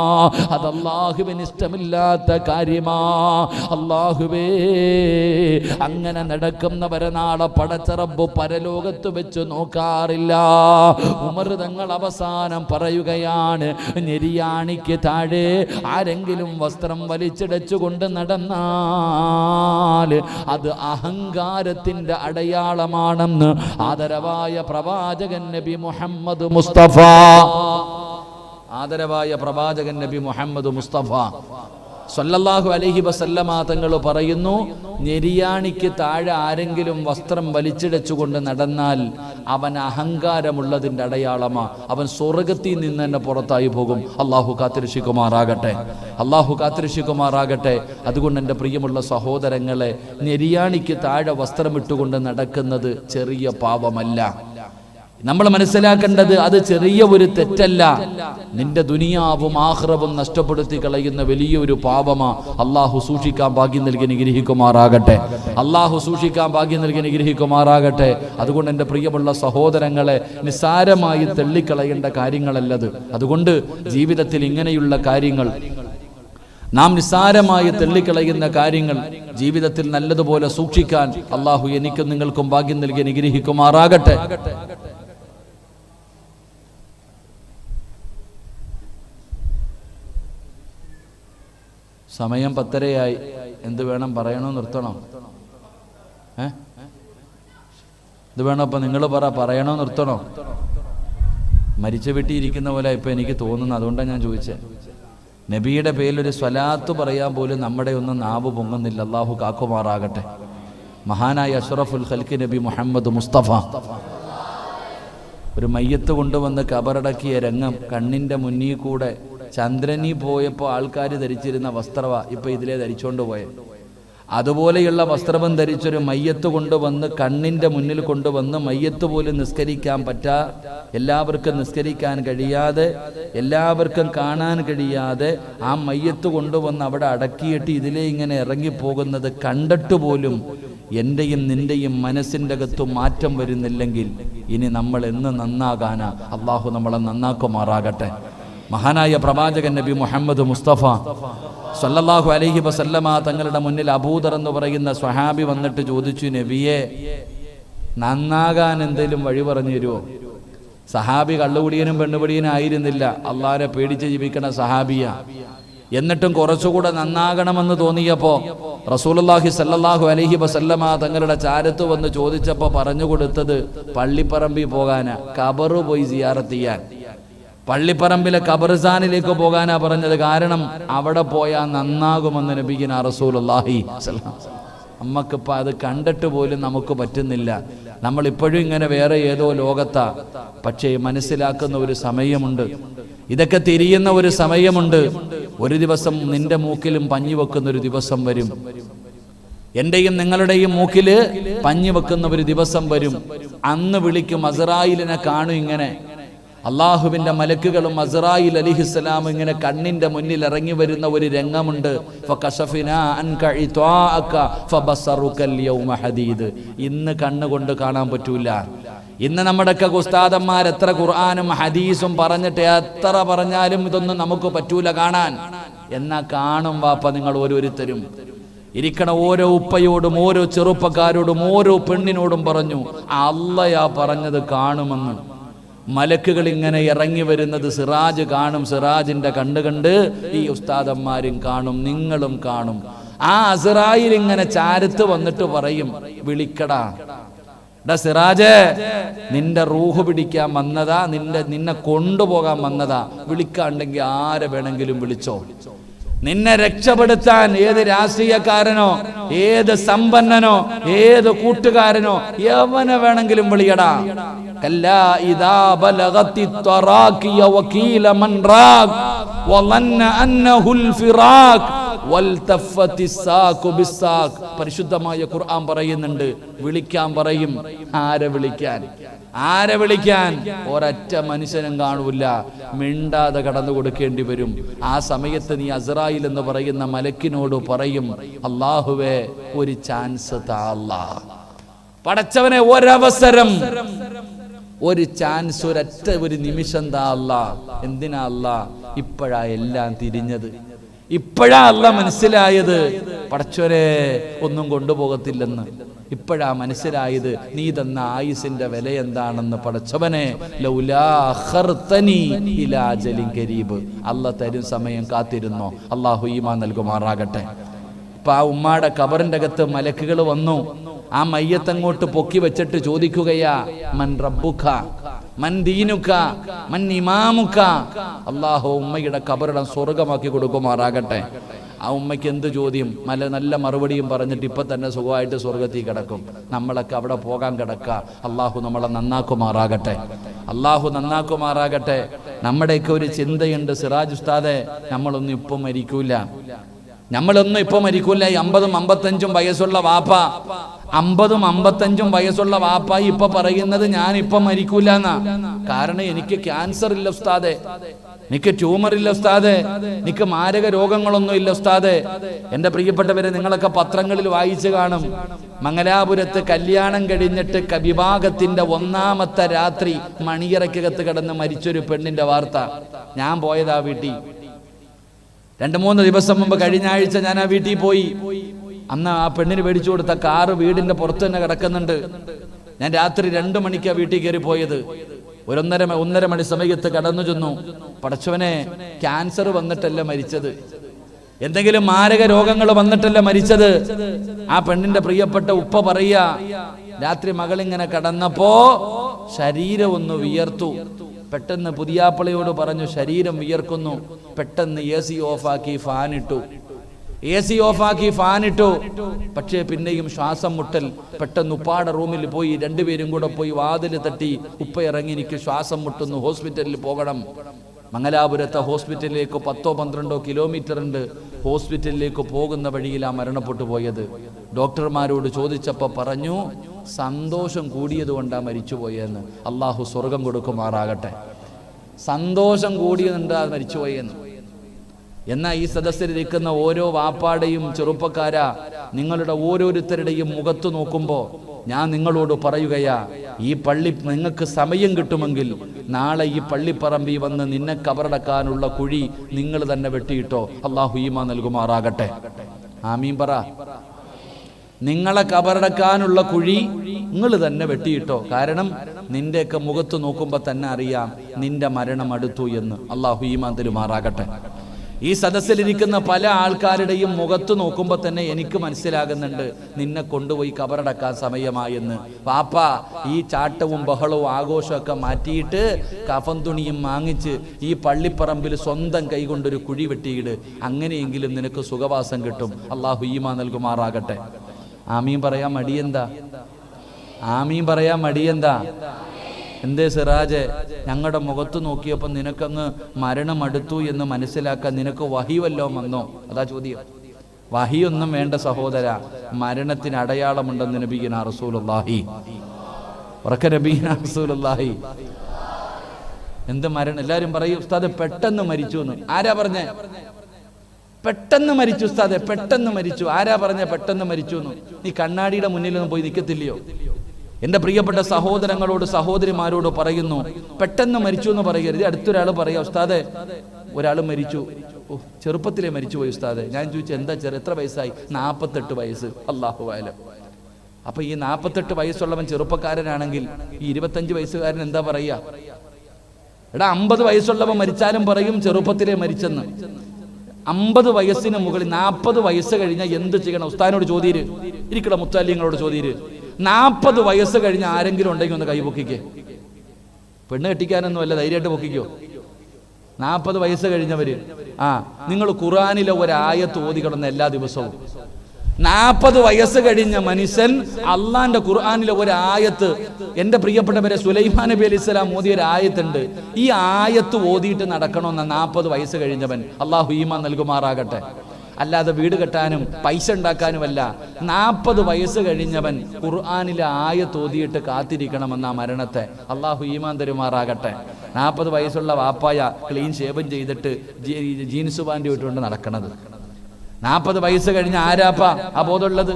അത് അല്ലാഹുവിന് ഇഷ്ടമില്ലാത്ത കാര്യമാ. അല്ലാഹുവേ, അങ്ങനെ നടക്കുന്നവരെ നാളെ പടച്ച റബ്ബ് പരലോകത്ത് വെച്ച് നോക്കാറില്ല. ഉമർ തങ്ങൾ അവസാനം പറയുകയാണ്, ഞെരിയാണിക്ക് താഴെ ആരെങ്കിലും വസ്ത്രം വലിച്ചിടച്ചുകൊണ്ട് നടന്നാൽ അത് അഹങ്കാരത്തിന്റെ അടയാളമാണെന്ന് ആദരവായ പ്രവാചകൻ നബി മുഹമ്മദ് മുസ്തഫ, ആദരവായ പ്രവാചകൻ നബി മുഹമ്മദ് മുസ്തഫ സല്ലല്ലാഹു അലൈഹി വസല്ലമ തങ്ങൾ പറയുന്നു, ഞെരിയാണിക്ക് താഴെ ആരെങ്കിലും വസ്ത്രം വലിച്ചിടച്ചുകൊണ്ട് നടന്നാൽ അവൻ അഹങ്കാരമുള്ളതിൻ്റെ അടയാളമാ. അവൻ സ്വർഗത്തിൽ നിന്ന് തന്നെ പുറത്തായി പോകും. അള്ളാഹു കാത്തിരക്ഷിക്കുമാറാകട്ടെ, അള്ളാഹു കാത്തിരക്ഷിക്കുമാറാകട്ടെ. അതുകൊണ്ട് എൻ്റെ പ്രിയമുള്ള സഹോദരങ്ങളെ, ഞെരിയാണിക്ക് താഴെ വസ്ത്രം ഇട്ടുകൊണ്ട് നടക്കുന്നത് ചെറിയ പാപമല്ല. നമ്മൾ മനസ്സിലാക്കേണ്ടത് അത് ചെറിയ ഒരു തെറ്റല്ല, നിന്റെ ദുനിയാവും ആഖിറവും നഷ്ടപ്പെടുത്തി കളയുന്ന വലിയൊരു പാപമാ. അള്ളാഹു സൂക്ഷിക്കാൻ ഭാഗ്യം നൽകി അനുഗ്രഹിക്കുമാറാകട്ടെ, അള്ളാഹു സൂക്ഷിക്കാൻ ഭാഗ്യം നൽകി അനുഗ്രഹിക്കുമാറാകട്ടെ. അതുകൊണ്ട് എൻ്റെ പ്രിയമുള്ള സഹോദരങ്ങളെ, നിസ്സാരമായി തള്ളിക്കളയേണ്ട കാര്യങ്ങളല്ലത്. അതുകൊണ്ട് ജീവിതത്തിൽ ഇങ്ങനെയുള്ള കാര്യങ്ങൾ, നാം നിസ്സാരമായി തള്ളിക്കളയുന്ന കാര്യങ്ങൾ ജീവിതത്തിൽ നല്ലതുപോലെ സൂക്ഷിക്കാൻ അള്ളാഹു എനിക്കും നിങ്ങൾക്കും ഭാഗ്യം നൽകി അനുഗ്രഹിക്കുമാറാകട്ടെ. സമയം 10:30 എന്ത് വേണം, പറയണോ നിർത്തണോ? ഇത് വേണം. അപ്പം നിങ്ങൾ പറയണോ നിർത്തണോ? മരിച്ച വീട്ടിയിരിക്കുന്ന പോലെ ഇപ്പം എനിക്ക് തോന്നുന്നു. അതുകൊണ്ടാണ് ഞാൻ ചോദിച്ചത്. നബിയുടെ പേരിലൊരു സ്വലാത്ത് പറയാൻ പോലും നമ്മുടെ ഒന്നും നാവ് പൊങ്ങുന്നില്ല. അല്ലാഹു കാക്കുമാറാകട്ടെ. മഹാനായ അഷ്റഫുൽ ഖൽഖ് നബി മുഹമ്മദ് മുസ്തഫ ഒരു മയ്യത്ത് കൊണ്ടുവന്ന് കബറടക്കിയ രംഗം കണ്ണിൻ്റെ മുന്നിൽ കൂടെ ചന്ദ്രനി പോയപ്പോൾ ആൾക്കാർ ധരിച്ചിരുന്ന വസ്ത്രവാ ഇപ്പം ഇതിലേ ധരിച്ചുകൊണ്ട് പോയെ. അതുപോലെയുള്ള വസ്ത്രം ധരിച്ചൊരു മയ്യത്ത് കൊണ്ടുവന്ന് കണ്ണിൻ്റെ മുന്നിൽ കൊണ്ടുവന്ന് മയ്യത്ത് പോലും നിസ്കരിക്കാൻ എല്ലാവർക്കും നിസ്കരിക്കാൻ കഴിയാതെ, എല്ലാവർക്കും കാണാൻ കഴിയാതെ ആ മയ്യത്ത് കൊണ്ടുവന്ന് അവിടെ അടക്കിയിട്ട് ഇതിലേ ഇങ്ങനെ ഇറങ്ങിപ്പോകുന്നത് കണ്ടിട്ട് പോലും എൻ്റെയും നിൻ്റെയും മനസ്സിൻ്റെ അകത്ത് മാറ്റം വരുന്നില്ലെങ്കിൽ ഇനി നമ്മൾ എന്ന് നന്നാകാനാ? അള്ളാഹു നമ്മളെ നന്നാക്കുമാറാകട്ടെ. മഹാനായ പ്രവാചകൻ നബി മുഹമ്മദ് മുസ്തഫ സല്ലല്ലാഹു അലൈഹി വസല്ലമ തങ്ങളുടെ മുന്നിൽ അബൂദർ എന്ന് പറയുന്ന സ്വഹാബി വന്നിട്ട് ചോദിച്ചു, നബിയെ, നന്നാകാൻ എന്തെങ്കിലും വഴി പറഞ്ഞു തരുമോ? സഹാബി കള്ളുകുടിയനും പെണ്ണുപിടിയനും ആയിരുന്നില്ല, അള്ളാഹനെ പേടിച്ച് ജീവിക്കണ സഹാബിയ. എന്നിട്ടും കുറച്ചുകൂടെ നന്നാകണമെന്ന് തോന്നിയപ്പോൾ റസൂലുള്ളാഹി സല്ലല്ലാഹു അലൈഹി വസല്ലമ തങ്ങളുടെ ചാരത്ത് വന്ന് ചോദിച്ചപ്പോൾ പറഞ്ഞു കൊടുത്തത് പള്ളിപ്പറമ്പിൽ പോകാനാ, ഖബറ് പോയി സിയാറത്ത് ചെയ്യാൻ. പള്ളിപ്പറമ്പിലെ ഖബർസ്ഥാനിലേക്ക് പോകാനാ പറഞ്ഞത്. കാരണം അവിടെ പോയാൽ നന്നാകുമെന്ന് നബിയിന റസൂലുള്ളാഹി സ്വല്ലല്ലാഹു അലൈഹി വസല്ലം. നമ്മക്കിപ്പോൾ അത് കണ്ടിട്ട് പോലും നമുക്ക് പറ്റുന്നില്ല. നമ്മളിപ്പോഴും ഇങ്ങനെ വേറെ ഏതോ ലോകത്താ. പക്ഷേ മനസ്സിലാക്കുന്ന ഒരു സമയമുണ്ട്, ഇതൊക്കെ തിരിയുന്ന ഒരു സമയമുണ്ട്. ഒരു ദിവസം നിന്റെ മൂക്കിലും പഞ്ഞി വെക്കുന്ന ഒരു ദിവസം വരും, എന്റെയും നിങ്ങളുടെയും മൂക്കില് പഞ്ഞി വെക്കുന്ന ഒരു ദിവസം വരും. അന്ന് വിളിക്കും, അസ്റായിലിനെ കാണും. ഇങ്ങനെ അള്ളാഹുവിന്റെ മലക്കുകളും അസ്റായിൽ അലൈഹിസ്സലാം ഇങ്ങനെ കണ്ണിന്റെ മുന്നിൽ ഇറങ്ങി വരുന്ന ഒരു രംഗമുണ്ട്. ഇന്ന് കണ്ണുകൊണ്ട് കാണാൻ പറ്റൂല. ഇന്ന് നമ്മുടെയൊക്കെ ഉസ്താദന്മാർ എത്ര ഖുർആനും ഹദീസും പറഞ്ഞിട്ട് എത്ര പറഞ്ഞാലും ഇതൊന്നും നമുക്ക് പറ്റൂല കാണാൻ. എന്നാ കാണും വാപ്പ നിങ്ങൾ ഓരോരുത്തരും. ഇരിക്കണ ഓരോ ഉപ്പയോടും ഓരോ ചെറുപ്പക്കാരോടും ഓരോ പെണ്ണിനോടും പറഞ്ഞു, അള്ളയാ പറഞ്ഞത് കാണുമെന്ന്. മലക്കുകൾ ഇങ്ങനെ ഇറങ്ങി വരുന്നത് സിറാജ് കാണും. സിറാജിന്റെ കണ്ട് ഈ ഉസ്താദന്മാരും കാണും, നിങ്ങളും കാണും. ആ അസ്റായിൽ ഇങ്ങനെ ചാരത്ത് വന്നിട്ട് പറയും, വിളിക്കടാ സിറാജേ, നിന്റെ റൂഹ് പിടിക്കാൻ വന്നതാ, നിന്നെ കൊണ്ടുപോകാൻ വന്നതാ. വിളിക്കാണ്ടെങ്കിൽ ആരെ വേണമെങ്കിലും വിളിച്ചോ. നിന്നെ രക്ഷപ്പെടുത്താൻ ഏത് രാഷ്ട്രീയക്കാരനോ ഏത് സമ്പന്നനോ ഏത് കൂട്ടുകാരനോ എവനെ വേണമെങ്കിലും വിളിയടാ. കല്ലാ ഇദാ ബലഗത്തി തറാഖിയ വകീല മൻ റാഖ് വളന്ന അന്നഹുൽ ഫിറാഖ് വൽതഫത്തി സാഖു ബിസാഖ്. പരിശുദ്ധമായ ഖുർആൻ പറയുന്നുണ്ട്, വിളിക്കാൻ പറയും. ആരെ വിളിക്കാൻ? ആരെ വിളിക്കാൻ? ഒരൊറ്റ മനുഷ്യനും കാണൂല. മിണ്ടാതെ കടന്നു കൊടുക്കേണ്ടി വരും. ആ സമയത്ത് നീ അസ്രായിൽ എന്ന് പറയുന്ന മലക്കിനോട് പറയും, അല്ലാഹുവേ ഒരു ചാൻസ് താ അല്ലാഹ്. പടച്ചവനെ ഒരവസരം, ഒരു ചാൻസ്, ഒരൊറ്റ ഒരു നിമിഷം താ അല്ലാഹ്. എന്തിനാ അല്ലാഹ്? ഇപ്പോഴാ എല്ലാം തിരിഞ്ഞത്, ഇപ്പോഴാ അല്ലാഹ് മനസ്സിലായത് പടച്ചവരെ ഒന്നും കൊണ്ടുപോകത്തില്ലെന്ന്. ഇപ്പോഴാ മനസ്സിലായത് നീ തന്ന ആയുസിന്റെ വില എന്താണെന്ന്. പടച്ചവനെ ലൗലാ അഖർതനി ഇലാ അജലിൻ ഖരീബ്, അല്ലാഹ് തരും സമയം കാത്തിരുന്നോ. അല്ലാഹു ഈമാൻ നൽകുമാറാകട്ടെ. ഇപ്പൊ ആ ഉമ്മാടെ ഖബറിന്റെ അകത്ത് മലക്കുകൾ വന്നു. ആ മയ്യത്ത് അങ്ങോട്ട് പൊക്കി വെച്ചിട്ട് ചോദിക്കുകയാ, മൻ റബ്ബുക, മൻ ദീനുക, മൻ ഇമാമുക. അല്ലാഹു ഉമ്മയുടെ ഖബറിടം സ്വർഗമാക്കി കൊടുക്കുമാറാകട്ടെ. ആ ഉമ്മയ്ക്ക് എന്ത് ചോദ്യം? നല്ല മറുപടിയും പറഞ്ഞിട്ട് ഇപ്പൊ തന്നെ സുഖമായിട്ട് സ്വർഗത്തിൽ കിടക്കും. നമ്മളൊക്കെ അവിടെ പോകാൻ കിടക്ക. അല്ലാഹു നമ്മളെ നന്നാക്കുമാറാകട്ടെ, അല്ലാഹു നന്നാക്കുമാറാകട്ടെ. നമ്മുടെയൊക്കെ ഒരു ചിന്തയുണ്ട്, സിറാജ് ഉസ്താദെ, നമ്മളൊന്നും ഇപ്പം മരിക്കൂല, നമ്മളൊന്നും ഇപ്പൊ മരിക്കൂല. 50 55 വയസ്സുള്ള വാപ്പ, 50 55 വയസ്സുള്ള വാപ്പ ഇപ്പൊ പറയുന്നത് ഞാൻ ഇപ്പൊ മരിക്കൂല എന്നാ. കാരണം എനിക്ക് ക്യാൻസർ ഇല്ല ഉസ്താദെ, എനിക്ക് ട്യൂമർ ഇല്ല ഉസ്താദെ, എനിക്ക് മാരക രോഗങ്ങളൊന്നും ഇല്ല ഉസ്താദെ. എന്റെ പ്രിയപ്പെട്ടവരെ, നിങ്ങളൊക്കെ പത്രങ്ങളിൽ വായിച്ചു കാണും, മംഗലാപുരത്ത് കല്യാണം കഴിഞ്ഞിട്ട് വിവാഹത്തിന്റെ 1ാമത്തെ രാത്രി മണിയറയ്ക്കകത്ത് കിടന്ന് മരിച്ചൊരു പെണ്ണിന്റെ വാർത്ത. ഞാൻ പോയതാ വീട്ടിൽ 2-3 ദിവസം മുമ്പ്. കഴിഞ്ഞ ആഴ്ച ഞാൻ ആ വീട്ടിൽ പോയി. അന്ന് ആ പെണ്ണിന് മേടിച്ചു കൊടുത്ത കാറ് വീടിന്റെ പുറത്ത് തന്നെ കിടക്കുന്നുണ്ട്. ഞാൻ രാത്രി 2 മണിക്കാ വീട്ടിൽ കയറി പോയത്. 1:30 മണി സമയത്ത് കടന്നു ചെന്നു. പടച്ചവനെ, ക്യാൻസർ വന്നിട്ടല്ല മരിച്ചത്, എന്തെങ്കിലും മാരക രോഗങ്ങൾ വന്നിട്ടല്ല മരിച്ചത്. ആ പെണ്ണിന്റെ പ്രിയപ്പെട്ട ഉപ്പ പറയാ, രാത്രി മകളിങ്ങനെ കടന്നപ്പോ ശരീരം ഒന്ന് വിയർത്തു. പെട്ടെന്ന് പുതിയാപ്പളയോട് പറഞ്ഞു, ശരീരം വിയർക്കുന്നു. പെട്ടെന്ന് AC ഓഫാക്കി ഫാനിട്ടു, AC ഓഫാക്കി ഫാനിട്ടു. പക്ഷേ പിന്നെയും ശ്വാസം മുട്ടൽ. പെട്ടെന്ന് ഉപ്പാടെ റൂമിൽ പോയി, 2 പേരും കൂടെ പോയി വാതിൽ തട്ടി, ഉപ്പ ഇറങ്ങി, എനിക്ക് ശ്വാസം മുട്ടുന്നു, ഹോസ്പിറ്റലിൽ പോകണം. മംഗലാപുരത്തെ ഹോസ്പിറ്റലിലേക്ക് 10-12 കിലോമീറ്റർ ഉണ്ട്. ഹോസ്പിറ്റലിലേക്ക് പോകുന്ന വഴിയിലാണ് മരണപ്പെട്ടു പോയത്. ഡോക്ടർമാരോട് ചോദിച്ചപ്പോൾ പറഞ്ഞു, സന്തോഷം കൂടിയത് കൊണ്ടാണ് മരിച്ചുപോയെന്ന്. അള്ളാഹു സ്വർഗം കൊടുക്കുമാറാകട്ടെ. സന്തോഷം കൂടിയതുകൊണ്ടാ മരിച്ചുപോയെന്ന്. എന്നാൽ ഈ സദസ്സിലിരിക്കുന്ന ഓരോ വാപ്പാടെയും ചെറുപ്പക്കാരാ, നിങ്ങളുടെ ഓരോരുത്തരുടെയും മുഖത്ത് നോക്കുമ്പോൾ ഞാൻ നിങ്ങളോട് പറയുകയാ, ഈ പള്ളി നിങ്ങൾക്ക് സമയം കിട്ടുമെങ്കിൽ നാളെ ഈ പള്ളിപ്പറമ്പിൽ വന്ന് നിന്നെ കബറടക്കാനുള്ള കുഴി നിങ്ങൾ തന്നെ വെട്ടിയിട്ടോ. അല്ലാഹു ഈമാൻ നൽകുമാറാകട്ടെ. ആമീൻ പറ. നിങ്ങളെ കബറടക്കാനുള്ള കുഴി നിങ്ങൾ തന്നെ വെട്ടിയിട്ടോ. കാരണം നിന്റെയൊക്കെ മുഖത്ത് നോക്കുമ്പോൾ തന്നെ അറിയാം നിന്റെ മരണം അടുത്തു എന്ന്. അല്ലാഹു ഈമാൻ തരുമാറാകട്ടെ. ഈ സദസ്സിലിരിക്കുന്ന പല ആൾക്കാരുടെയും മുഖത്ത് നോക്കുമ്പോൾ തന്നെ എനിക്ക് മനസ്സിലാകുന്നുണ്ട് നിന്നെ കൊണ്ടുപോയി കബറടക്കാൻ സമയമായെന്ന്. പാപ്പ, ഈ ചാട്ടവും ബഹളവും ആഘോഷമൊക്കെ മാറ്റിയിട്ട് കഫൻ തുണിയും വാങ്ങിച്ച് ഈ പള്ളിപ്പറമ്പിൽ സ്വന്തം കൈകൊണ്ടൊരു കുഴി വെട്ടിയിട്. അങ്ങനെയെങ്കിലും നിനക്ക് സുഖവാസം കിട്ടും. അല്ലാഹു ഈമാൻ നൽകുമാറാകട്ടെ. ആമീൻ പറയാൻ മടിയെന്താ? ആമീൻ പറയാൻ മടിയെന്താ? എന്തേ സിറാജെ, ഞങ്ങളുടെ മുഖത്ത് നോക്കിയപ്പോൾ നിനക്കങ്ങ് മരണം അടുത്തു എന്ന് മനസ്സിലാക്കാൻ നിനക്ക് വഹി വല്ലോ വന്നോ? അതാ ചോദ്യം. വഹിയൊന്നും വേണ്ട സഹോദര, മരണത്തിന് അടയാളമുണ്ടെന്ന് നബിയുനാ റസൂലുള്ളാഹി. ഉറക്കെ നബിയുനാ റസൂലുള്ളാഹി. എന്ത് മരണം? എല്ലാവരും പറയും ഉസ്താദ് പെട്ടെന്ന് മരിച്ചു എന്ന്. ആരാ പറഞ്ഞേ? പെട്ടെന്ന് മരിച്ചു ഉസ്താദെ, പെട്ടെന്ന് മരിച്ചു. ആരാ പറഞ്ഞ പെട്ടെന്ന് മരിച്ചു എന്ന്? നീ കണ്ണാടിയുടെ മുന്നിലൊന്നും പോയി നിൽക്കത്തില്ലയോ? എൻ്റെ പ്രിയപ്പെട്ട സഹോദരങ്ങളോട് സഹോദരിമാരോട് പറയുന്നു, പെട്ടെന്ന് മരിച്ചു എന്ന് പറയരുത്. അടുത്തൊരാൾ പറയാം, ഉസ്താദെ ഒരാൾ മരിച്ചു, ചെറുപ്പത്തിലേ മരിച്ചു പോയി ഉസ്താദെ. ഞാൻ ചോദിച്ചു എന്താ എത്ര വയസ്സായി? 48 വയസ്സ്. അല്ലാഹു അലം. അപ്പൊ ഈ 48 വയസ്സുള്ളവൻ ചെറുപ്പക്കാരനാണെങ്കിൽ ഈ 25 വയസ്സുകാരൻ എന്താ പറയാ? എടാ 50 വയസ്സുള്ളവൻ മരിച്ചാലും പറയും ചെറുപ്പത്തിലേ മരിച്ചെന്ന്. 50 വയസ്സിന് മുകളിൽ 40 വയസ്സ് കഴിഞ്ഞാൽ എന്ത് ചെയ്യണം? ഉസ്താദിനോട് ചോദ്യര് ഇരിക്കട, മുത്താലിങ്ങളോട് ചോദ്യര്. 40 വയസ്സ് കഴിഞ്ഞ ആരെങ്കിലും ഉണ്ടെങ്കിൽ ഒന്ന് കൈ പൊക്കിക്കേ. പെണ്ണ് കെട്ടിക്കാനൊന്നും അല്ല, ധൈര്യമായിട്ട് പൊക്കിക്കോ. 40 വയസ്സ് കഴിഞ്ഞവര്. നിങ്ങൾ ഖുർആനിലെ ഒരു ആയത്ത് ഓതി കിടന്ന എല്ലാ ദിവസവും. 40 വയസ്സ് കഴിഞ്ഞ മനുഷ്യൻ അള്ളാന്റെ ഖുർആനിലെ ഒരു ആയത്ത്, എൻ്റെ പ്രിയപ്പെട്ടവരെ, സുലൈമാൻ നബി അലൈഹി സ്വലാം ഓതിയ ഒരു ആയത്തുണ്ട്. ഈ ആയത്ത് ഓതിയിട്ട് നടക്കണമെന്ന 40 വയസ്സ് കഴിഞ്ഞവൻ. അള്ളാഹു ഈമാൻ നൽകുമാറാകട്ടെ. അല്ലാതെ വീട് കെട്ടാനും പൈസ ഉണ്ടാക്കാനുമല്ല. 40 വയസ്സ് കഴിഞ്ഞവൻ ഖുർആനിലെ ആയത്ത് ഓതിയിട്ട് കാത്തിരിക്കണമെന്ന മരണത്തെ. അള്ളാഹു ഈമാൻ തരുമാറാകട്ടെ. 40 വയസ്സുള്ള വാപ്പായ ക്ലീൻ ഷേവൻ ചെയ്തിട്ട് ജീൻസ് പാൻറ് ഇട്ടുകൊണ്ട് നടക്കണത്. 40 വയസ്സ് കഴിഞ്ഞ ആരാപ്പ ആ ബോധമുള്ളത്?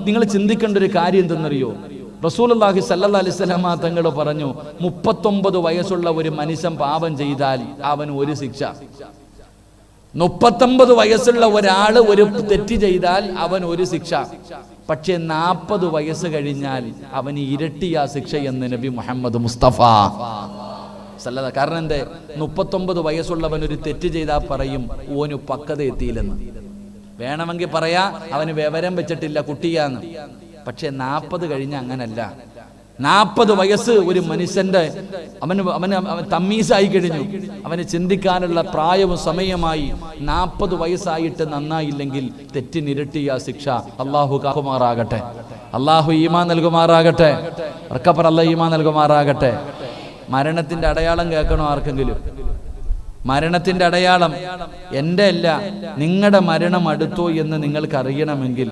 നിങ്ങൾ ചിന്തിക്കേണ്ട ഒരു കാര്യം എന്തെന്നറിയോ? റസൂലുള്ളാഹി സ്വല്ലല്ലാഹി അലൈഹി വസല്ലം തങ്ങൾ പറഞ്ഞു, 39 വയസ്സുള്ള ഒരു മനുഷ്യൻ പാപം ചെയ്താൽ അവന് ഒരു ശിക്ഷ. 39 വയസ്സുള്ള ഒരാള് ഒരു തെറ്റ് ചെയ്താൽ അവൻ ഒരു ശിക്ഷ. പക്ഷേ 40 വയസ്സ് കഴിഞ്ഞാൽ അവന് ഇരട്ടിയാ ശിക്ഷ എന്ന് നബി മുഹമ്മദ് മുസ്തഫ സല്ലല്ലാഹു. കാരണം എന്തേ? 39 വയസ്സുള്ളവൻ ഒരു തെറ്റ് ചെയ്താൽ പറയും ഓന് പക്വത എത്തിയില്ലെന്ന്. വേണമെങ്കിൽ പറയാ അവന് വിവരം വെച്ചിട്ടില്ല കുട്ടിയാന്ന്. പക്ഷെ 40 കഴിഞ്ഞ അങ്ങനല്ല. 40 വയസ്സ് ഒരു മനുഷ്യന്റെ അവന് തമ്മീസായി കഴിഞ്ഞു. അവന് ചിന്തിക്കാനുള്ള പ്രായവും സമയമായി. 40 വയസ്സായിട്ട് നന്നായില്ലെങ്കിൽ തെറ്റിനിരട്ടിയ ശിക്ഷ. അള്ളാഹു കാക്കുമാറാകട്ടെ. അള്ളാഹു ഈമാൻ നൽകുമാറാകട്ടെ. അർക്കപ്പർ അല്ലാഹ് ഈമാൻ നൽകുമാറാകട്ടെ. മരണത്തിന്റെ അടയാളം കേൾക്കണോ ആർക്കെങ്കിലും? മരണത്തിന്റെ അടയാളം എൻ്റെ അല്ല, നിങ്ങളുടെ മരണം അടുത്തോ എന്ന് നിങ്ങൾക്ക് അറിയണമെങ്കിൽ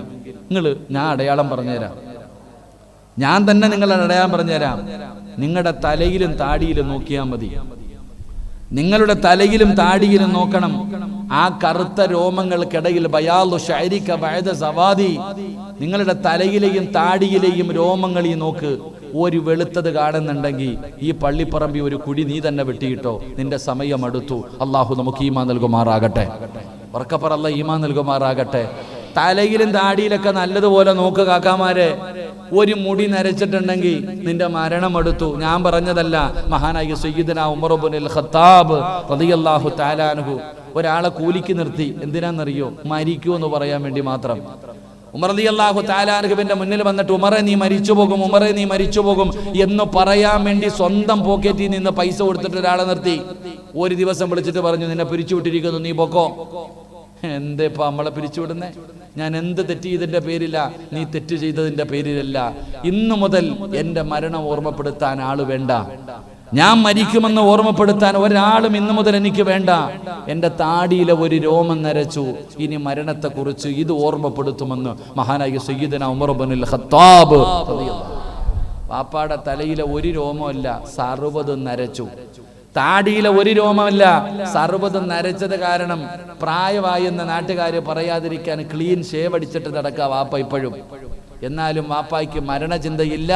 ഞാൻ അടയാളം പറഞ്ഞുതരാം. ഞാൻ തന്നെ നിങ്ങളുടെ അടയാളം പറഞ്ഞുതരാം. നിങ്ങളുടെ തലയിലും താടിയിലും നോക്കിയാൽ മതി. നിങ്ങളുടെ തലയിലും താടിയിലും നോക്കണം. ആ കറുത്ത രോമങ്ങൾക്കിടയിൽ ബയാദു ശഅരിക ബഅദ സവാദി. നിങ്ങളുടെ തലയിലെയും താടിയിലെയും രോമങ്ങളീ നോക്ക്. ഒരു വെളുത്തത് കാണുന്നുണ്ടെങ്കിൽ ഈ പള്ളിപ്പറമ്പി ഒരു കുഴി നീ തന്നെ വെട്ടിയിട്ടോ, നിന്റെ സമയം അടുത്തു. അള്ളാഹു നമുക്ക് ഈമാൻ നൽകുമാറാകട്ടെ. ഉറക്കപ്പറ അല്ലാഹ് ഈമാൻ നൽകുമാറാകട്ടെ. തലയിലും താടിയിലൊക്കെ നല്ലതുപോലെ നോക്ക് കാക്കാമാരെ. ഒരു മുടി നരച്ചിട്ടുണ്ടെങ്കിൽ നിന്റെ മരണം അടുത്തു. ഞാൻ പറഞ്ഞതല്ല, മഹാനായ സയ്യിദുനാ ഉമർ ഇബ്നുൽ ഖത്താബ് റളിയല്ലാഹു തആല അൻഹു ഒരാളെ കൂലിക്ക് നിർത്തി. എന്തിനാണെന്നറിയോ? മരിക്കുമെന്ന് പറയാൻ വേണ്ടി മാത്രം. ഉമർ റളിയല്ലാഹു തആല അൻഹുവിന്റെ മുന്നിൽ വന്നിട്ട് ഉമറെ നീ മരിച്ചു പോകും, ഉമറെ നീ മരിച്ചു പോകും എന്ന് പറയാൻ വേണ്ടി സ്വന്തം പോക്കറ്റിൽ നിന്ന് പൈസ കൊടുത്തിട്ട് ഒരാളെ നിർത്തി. ഒരു ദിവസം വിളിച്ചിട്ട് പറഞ്ഞു, നിന്നെ പിരിച്ചുവിട്ടിരിക്കുന്നു, നീ പൊക്കോ. എന്തേപ്പാ നമ്മളെ പിരിച്ചുവിടുന്നേ? ഞാൻ എന്ത് തെറ്റ് ചെയ്തതിന്റെ പേരില്ല, നീ തെറ്റ് ചെയ്തതിന്റെ പേരിലല്ല. ഇന്നു മുതൽ എന്റെ മരണം ഓർമ്മപ്പെടുത്താൻ ആള് വേണ്ട. ഞാൻ മരിക്കുമെന്ന് ഓർമ്മപ്പെടുത്താൻ ഒരാളും ഇന്നു മുതൽ എനിക്ക് വേണ്ട. എന്റെ താടിയിലെ ഒരു രോമം നരച്ചു, ഇനി മരണത്തെ കുറിച്ച് ഇത് ഓർമ്മപ്പെടുത്തുമെന്ന് മഹാനായ സയ്യിദുനാ ഉമർ ഇബ്നുൽ ഖത്താബ്. പാപ്പാടെ തലയിലെ ഒരു രോമമല്ല, 60 നരച്ചു. താടിയിലെ ഒരു രോമമല്ല, 60 നരച്ചത് കാരണം പ്രായമായെന്ന് നാട്ടുകാര് പറയാതിരിക്കാൻ ക്ലീൻ ഷേവ് അടിച്ചിട്ട് നടക്കുക വാപ്പ ഇപ്പോഴും. എന്നാലും വാപ്പായ്ക്ക് മരണചിന്തയില്ല,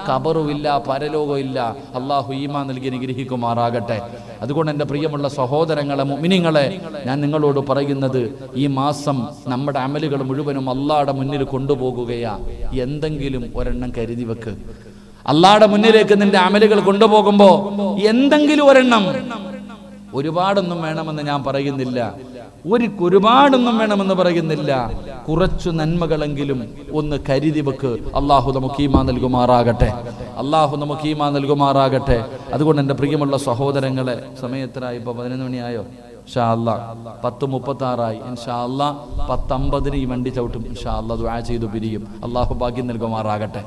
ഖബറുമില്ല, പരലോകമില്ല. അള്ളാഹു ഈമാൻ നൽകി അനുഗ്രഹിക്കുമാറാകട്ടെ. അതുകൊണ്ട് എൻ്റെ പ്രിയമുള്ള സഹോദരങ്ങളെ, മുഅ്മിനീങ്ങളെ, ഞാൻ നിങ്ങളോട് പറയുന്നത്, ഈ മാസം നമ്മുടെ അമലുകൾ മുഴുവനും അള്ളാഹുടെ മുന്നിൽ കൊണ്ടുപോകുകയാ. എന്തെങ്കിലും ഒരെണ്ണം കരുതി വെക്ക്. അള്ളാഹുടെ മുന്നിലേക്ക് നിന്റെ അമലുകൾ കൊണ്ടുപോകുമ്പോ എന്തെങ്കിലും ഒരെണ്ണം. ഒരുപാടൊന്നും വേണമെന്ന് ഞാൻ പറയുന്നില്ല, ഒരുപാടൊന്നും വേണമെന്ന് പറയുന്നില്ല. കുറച്ചു നന്മകളെങ്കിലും ഒന്ന് കരുതി വെക്ക്. അള്ളാഹു നമുക്ക് ഈമാൻ നൽകുമാറാകട്ടെ. അള്ളാഹു നമുക്ക് ഈമാൻ നൽകുമാറാകട്ടെ. അതുകൊണ്ട് എൻ്റെ പ്രിയമുള്ള സഹോദരങ്ങളെ, സമയത്തിനായി ഇപ്പൊ 11 മണിയായോ? ഇൻഷാ അല്ലാഹ് 10:36 ഇൻഷാ അല്ലാഹ് 10:50 ഈ വണ്ടി ചവിട്ടും. ഇൻഷാ അല്ലാഹ് ദുആ ചെയ്തു പിരിയും. അള്ളാഹു ഭാഗ്യം നൽകുമാറാകട്ടെ.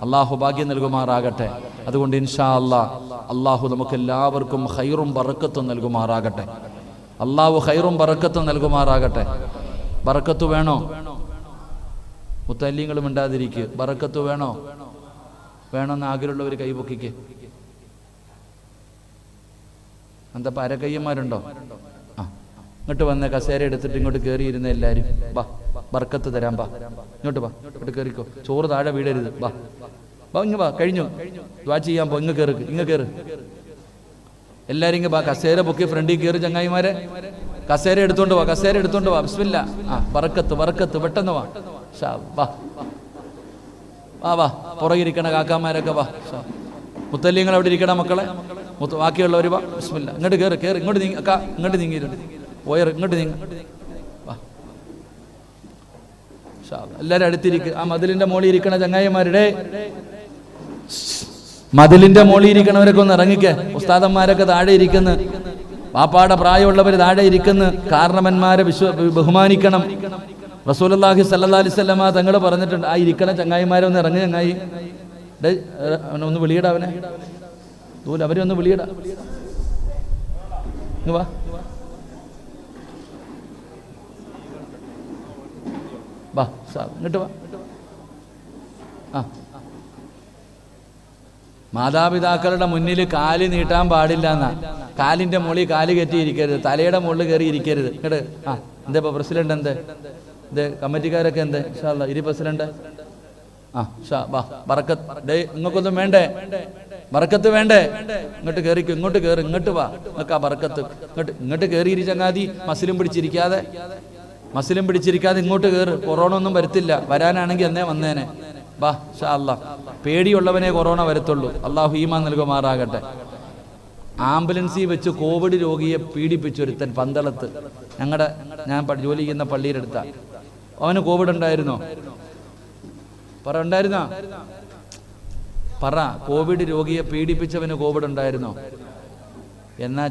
അള്ളാഹു ഭാഗ്യം നൽകുമാറാകട്ടെ. അതുകൊണ്ട് ഇൻഷാ അല്ലാഹ് അള്ളാഹു നമുക്ക് എല്ലാവർക്കും ഖൈറും ബറക്കത്തും നൽകുമാറാകട്ടെ. അള്ളാഹു ഖൈറും ബറക്കത്തും നൽകുമാറാകട്ടെ. ബറക്കത്ത് വേണോ? മുത്തല്ലിങ്ങളും ഉണ്ടാതിരിക്കുക. ബറക്കത്ത് വേണോ? വേണമെന്ന് ആഗ്രഹമുള്ളവർ കൈപൊക്കിക്ക്. എന്താ അരക്കയ്യന്മാരുണ്ടോ? ഇങ്ങോട്ട് വന്ന കസേര എടുത്തിട്ട് ഇങ്ങോട്ട് കയറിയിരുന്ന എല്ലാവരും ബാ, ബർക്കത്ത് തരാം, ബാ ഇങ്ങോട്ട് ബാ, ഇങ്ങോട്ട് കയറിക്കോ. ചോറ് താഴെ വീടരുത്, ബാ ബാ ഇങ്ങ് ബാ. കഴിഞ്ഞു, ദ്വാ ചെയ്യാൻ പോ. ഇങ്ങ് കയറ് എല്ലാരും ഇങ്ങ് ബാ. കസേര പൊക്കി ഫ്രണ്ടിൽ കയറി ചങ്ങായിമാരെ. കസേര എടുത്തോണ്ട് വാ, ബിസ്മില്ലാ. ബർക്കത്ത് പെട്ടെന്ന് വാ. വാ വാ വാ. പുറകിരിക്കണ കാക്കാമാരൊക്കെ വാ. മുത്തല്ലിങ്ങൾ അവിടെ ഇരിക്കണ മക്കളെ, ബാക്കിയുള്ളവർ വാ. ബിസ്മില്ലാ. ഇങ്ങോട്ട് കയറി ഇങ്ങോട്ട് നീങ്ങി അക്ക, ഇങ്ങോട്ട് നീങ്ങിയിരുന്നു പോയർ, ഇങ്ങോട്ട് നീങ്ങ. എല്ലാരും അടുത്തിരിക്കുക. ആ മതിലിന്റെ മോളിൽ ഇരിക്കണ ചങ്ങായിമാരുടെ, മതിലിന്റെ മോളിൽ ഇരിക്കണവരൊക്കെ ഒന്ന് ഇറങ്ങിക്കേ. ഉസ്താദന്മാരൊക്കെ താഴെ ഇരിക്കുന്നു, പാപ്പാടെ പ്രായമുള്ളവർ താഴെ ഇരിക്കുന്നു. കാരണവന്മാരെ ബഹുമാനിക്കണം. റസൂലുള്ളാഹി സ്വല്ലല്ലാഹി അലൈഹി വസല്ലമ തങ്ങൾ പറഞ്ഞിട്ടുണ്ട്, ആ ഇരിക്കണ ചങ്ങായിമാരെ ഒന്ന് ഇറങ്ങി. ചങ്ങായി ഒന്ന് വിളിയടാ, അവനെ അവരെ ഒന്ന് വിളിയടാ. വാ വാ ഇങ്ങോട്ട് വാ. ആ, മാതാപിതാക്കളുടെ മുന്നിൽ കാല് നീട്ടാൻ പാടില്ല എന്നാ. കാലിന്റെ മുകളിൽ കാല് കയറ്റിയിരിക്കരുത്, തലയുടെ മുകളിൽ കയറി ഇരിക്കരുത്. ഇങ്ങോട്ട് ആ, എന്താ ഇപ്പൊ പ്രസിഡന്റ് എന്ത് ഇത് കമ്മിറ്റിക്കാരൊക്കെ എന്ത് ഇരി പ്രസിഡന്റ്. ആ വാ, ബറക്കത്ത് ഡേ നിങ്ങൾക്കൊന്നും വേണ്ടേ? ബറക്കത്ത് വേണ്ടേ? ഇങ്ങോട്ട് കയറിക്കും, ഇങ്ങോട്ട് കയറി, ഇങ്ങോട്ട് വാ, നിങ്ങൾക്ക് ആ ബറക്കത്ത് ഇങ്ങോട്ട് കയറിയിരി ചങ്ങാതി. മസിലും പിടിച്ചിരിക്കാതെ ഇങ്ങോട്ട് കയറ്. കൊറോണ ഒന്നും വരത്തില്ല, വരാനാണെങ്കിൽ എന്നേ വന്നേനെ. വാ ഷാ അല്ലാ. പേടിയുള്ളവനെ കൊറോണ വരത്തുള്ളൂ. അള്ളാഹു ഈമാൻ നൽകുമാറാകട്ടെ. ആംബുലൻസിൽ വെച്ച് കോവിഡ് രോഗിയെ പീഡിപ്പിച്ചൊരുത്തൻ പന്തളത്ത്, ഞാൻ ജോലി ചെയ്യുന്ന പള്ളിയുടെ അടുത്ത. അവന് കോവിഡ് ഉണ്ടായിരുന്നോ? ഉണ്ടായിരുന്നോ? പറ. കോവിഡ് രോഗിയെ പീഡിപ്പിച്ചവന് കോവിഡ് ഉണ്ടായിരുന്നോ? എന്നാ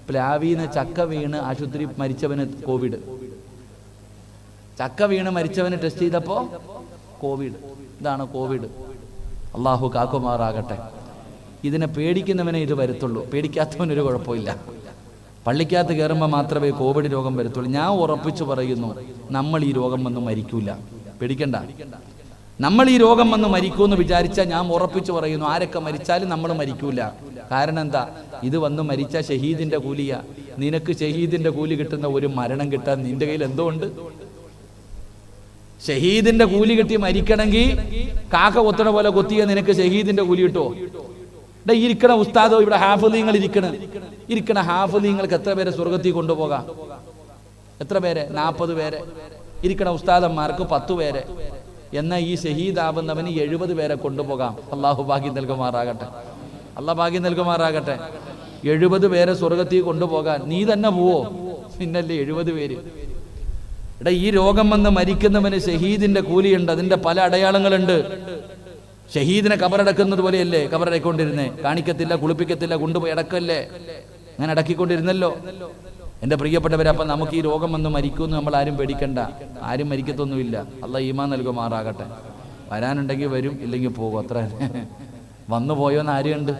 പ്ലാവീന്ന് ചക്ക വീണ് ആശുപത്രി മരിച്ചവന് കോവിഡ്. ചക്ക വീണ് മരിച്ചവന് ടെസ്റ്റ് ചെയ്തപ്പോ കോവിഡ്. ഇതാണ് കോവിഡ്. അള്ളാഹു കാക്കുമാറാകട്ടെ. ഇതിനെ പേടിക്കുന്നവനെ ഇത് വരത്തുള്ളൂ, പേടിക്കാത്തവനൊരു കുഴപ്പമില്ല. പള്ളിക്കകത്ത് കയറുമ്പോൾ മാത്രമേ കോവിഡ് രോഗം വരത്തുള്ളൂ. ഞാൻ ഉറപ്പിച്ചു പറയുന്നു, നമ്മൾ ഈ രോഗം വന്ന് മരിക്കൂല. പേടിക്കണ്ട. നമ്മൾ ഈ രോഗം വന്ന് മരിക്കുമെന്ന് വിചാരിച്ചാൽ ഞാൻ ഉറപ്പിച്ചു പറയുന്നു, ആരൊക്കെ മരിച്ചാലും നമ്മൾ മരിക്കൂല. കാരണം എന്താ? ഇത് വന്ന് മരിച്ച ഷഹീദിന്റെ കൂലിയാ. നിനക്ക് ഷഹീദിന്റെ കൂലി കിട്ടുന്ന ഒരു മരണം കിട്ടാൻ നിന്റെ കയ്യിൽ എന്തോ ഉണ്ട്? ഷഹീദിന്റെ കൂലി കിട്ടി മരിക്കണമെങ്കിൽ കാക്ക കൊത്തണ പോലെ കൊത്തിയ നിനക്ക് ഷഹീദിന്റെ കൂലി കിട്ടുമോ? ഇരിക്കണ ഉസ്താദോ, ഇവിടെ ഹാഫിളീങ്ങൾ ഇരിക്കണ ഹാഫിളീങ്ങൾക്ക് എത്ര പേരെ സ്വർഗത്തിൽ കൊണ്ടുപോകാം? എത്ര പേരെ? 40 പേരെ. ഇരിക്കണ ഉസ്താദന്മാർക്ക് 10 പേരെ. എന്നാൽ ഈ ഷഹീദാവുന്നവന് 70 പേരെ കൊണ്ടുപോകാം. അള്ളാഹു ഭാഗ്യം നൽകുമാറാകട്ടെ. 70 പേരെ സ്വർഗത്തിൽ കൊണ്ടുപോകാൻ നീ തന്നെ പോവോ? പിന്നല്ലേ 70 പേര്. ഈ രോഗം വന്ന് മരിക്കുന്നവന് ഷഹീദിന്റെ കൂലിയുണ്ട്. അതിന്റെ പല അടയാളങ്ങളുണ്ട്. ഷഹീദിനെ കബറടക്കുന്നത് പോലെയല്ലേ കബറടക്കൊണ്ടിരുന്നേ? കാണിക്കത്തില്ല, കുളിപ്പിക്കത്തില്ല, കൊണ്ടുപോയി അടക്കല്ലേ? അങ്ങനെ അടക്കിക്കൊണ്ടിരുന്നല്ലോ. എൻ്റെ പ്രിയപ്പെട്ടവരെ, അപ്പം നമുക്ക് ഈ രോഗം വന്ന് മരിക്കുമെന്ന് നമ്മൾ ആരും പേടിക്കണ്ട. ആരും മരിക്കത്തൊന്നുമില്ല. അള്ളാഹ് ഈമാൻ നൽകുമാറാകട്ടെ. വരാനുണ്ടെങ്കിൽ വരും, ഇല്ലെങ്കിൽ പോകും. അത്ര വന്നു പോയോന്ന് ആരെയുണ്ട്?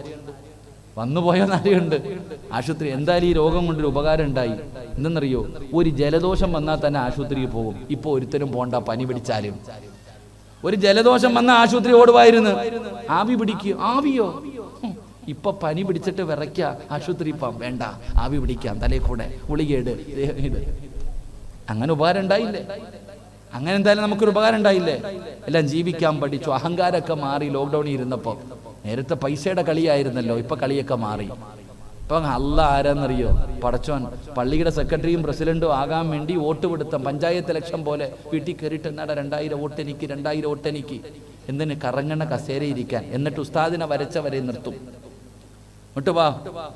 ആശുപത്രി എന്തായാലും ഈ രോഗം കൊണ്ടൊരു ഉപകാരം ഉണ്ടായി. എന്തെന്നറിയോ? ഒരു ജലദോഷം വന്നാൽ തന്നെ ആശുപത്രിയിൽ പോകും. ഇപ്പൊ ഒരുത്തരും പോണ്ട. പനി പിടിച്ചാലും ഒരു ജലദോഷം വന്ന ആശുപത്രി ഓടുവായിരുന്നു. ആവി പിടിക്കുക. ആവിയോ? ഇപ്പൊ പനി പിടിച്ചിട്ട് വിറയ്ക്ക, ആശുപത്രി പോവാം. വേണ്ട, ആവി പിടിക്കാം, തലയിൽ കൂടെ ഗുളികേട്. അങ്ങനെ ഉപകാരം ഉണ്ടായില്ലേ? അങ്ങനെ എന്തായാലും നമുക്കൊരു ഉപകാരം ഉണ്ടായില്ലേ? എല്ലാം ജീവിക്കാൻ പഠിച്ചു. അഹങ്കാരമൊക്കെ മാറി. ലോക്ക്ഡൌണിൽ ഇരുന്നപ്പോ നേരത്തെ പൈസയുടെ കളിയായിരുന്നല്ലോ, ഇപ്പൊ കളിയൊക്കെ മാറി. ഇപ്പൊ അള്ളാഹ് ആരാന്നറിയോ? പടച്ചോൻ. പള്ളിയുടെ സെക്രട്ടറിയും പ്രസിഡന്റും ആകാൻ വേണ്ടി വോട്ട് പിടുത്തം, പഞ്ചായത്ത് ഇലക്ഷൻ പോലെ വീട്ടിൽ കയറിയിട്ട് എന്നാടാ 2000 വോട്ട് എനിക്ക് എന്തിന്? കറങ്ങണ കസേര ഇരിക്കാൻ. എന്നിട്ട് ഉസ്താദിനെ വരച്ചവരെ നിർത്തും. ഇങ്ങോട്ട് വാ,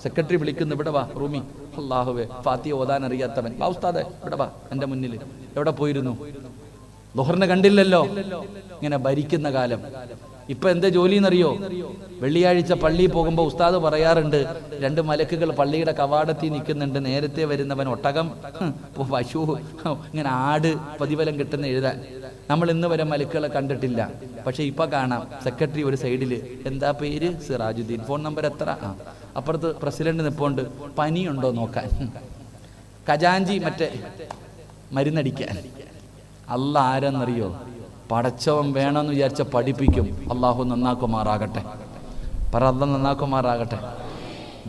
സെക്രട്ടറി വിളിക്കുന്നു, ഇവിടെ വാ റൂമി. അല്ലാഹുവേ, ഫാത്തിഹ ഓതാൻ അറിയാത്തവൻ. വാ ഉസ്താദെ, ഇവിടെ വാ, എന്റെ മുന്നിൽ. എവിടെ പോയിരുന്നു? ദുഹറിനെ കണ്ടില്ലല്ലോ. ഇങ്ങനെ ഭരിക്കുന്ന കാലം. ഇപ്പൊ എന്താ ജോലി എന്നറിയോ? വെള്ളിയാഴ്ച പള്ളിയിൽ പോകുമ്പോൾ ഉസ്താദ് പറയാറുണ്ട്, 2 മലക്കുകൾ പള്ളിയുടെ കവാടത്തിൽ നിൽക്കുന്നുണ്ട്. നേരത്തെ വരുന്നവൻ ഒട്ടകം, പശു, ഇങ്ങനെ ആട് പ്രതിഫലം കിട്ടുന്ന എഴുതാൻ. നമ്മൾ ഇന്ന് വരെ മലക്കുകളെ കണ്ടിട്ടില്ല. പക്ഷെ ഇപ്പൊ കാണാം. സെക്രട്ടറി ഒരു സൈഡില്, എന്താ പേര്? സിറാജുദ്ദീൻ. ഫോൺ നമ്പർ എത്ര? അപ്പുറത്ത് പ്രസിഡന്റ് നിപ്പോണ്ട്, പനിയുണ്ടോ നോക്കാൻ. ഖജാൻജി മറ്റേ മരുന്നടിക്കാൻ. അള്ളാഹ് ആരെന്നറിയോ? പടച്ചവൻ വേണമെന്ന് വിചാരിച്ച പഠിപ്പിക്കും. അള്ളാഹു നന്നാക്കുമാറാകട്ടെ. അള്ളാഹ് നന്നാക്കുമാറാകട്ടെ.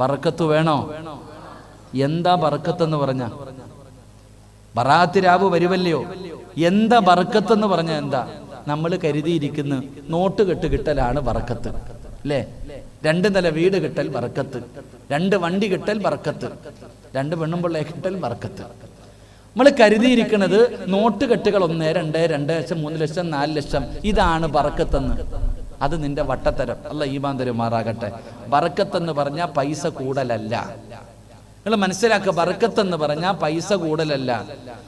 ബറക്കത്ത് വേണോ? എന്താ ബറക്കത്തെന്ന് പറഞ്ഞ? ബറാത്ത് രാവ് വരുവല്ലയോ? എന്താ ബറക്കത്തെന്ന് പറഞ്ഞ? എന്താ നമ്മൾ കരുതിയിരിക്കുന്ന നോട്ട് കെട്ട് കിട്ടലാണ് ബറക്കത്ത്, അല്ലേ? 2 നില വീട് കിട്ടൽ ബറക്കത്ത്, 2 വണ്ടി കിട്ടൽ ബറക്കത്ത്, 2 പെണ്ണുമ്പിള്ളയെ കിട്ടൽ ബറക്കത്ത്. നമ്മൾ കരുതിയിരിക്കുന്നത് നോട്ട് കെട്ടുകൾ 1, 2, 2 ലക്ഷം, 3 ലക്ഷം, 4 ലക്ഷം, ഇതാണ് ബറക്കത്തെന്ന്. അത് നിന്റെ വട്ടത്തരം. അല്ലാഹ് ഈമാൻ തരുമാറാകട്ടെ. ബറക്കത്തെന്ന് പറഞ്ഞാൽ പൈസ കൂടലല്ല. നിങ്ങൾ മനസ്സിലാക്കുക, ബറക്കത്തെന്ന് പറഞ്ഞാൽ പൈസ കൂടലല്ല.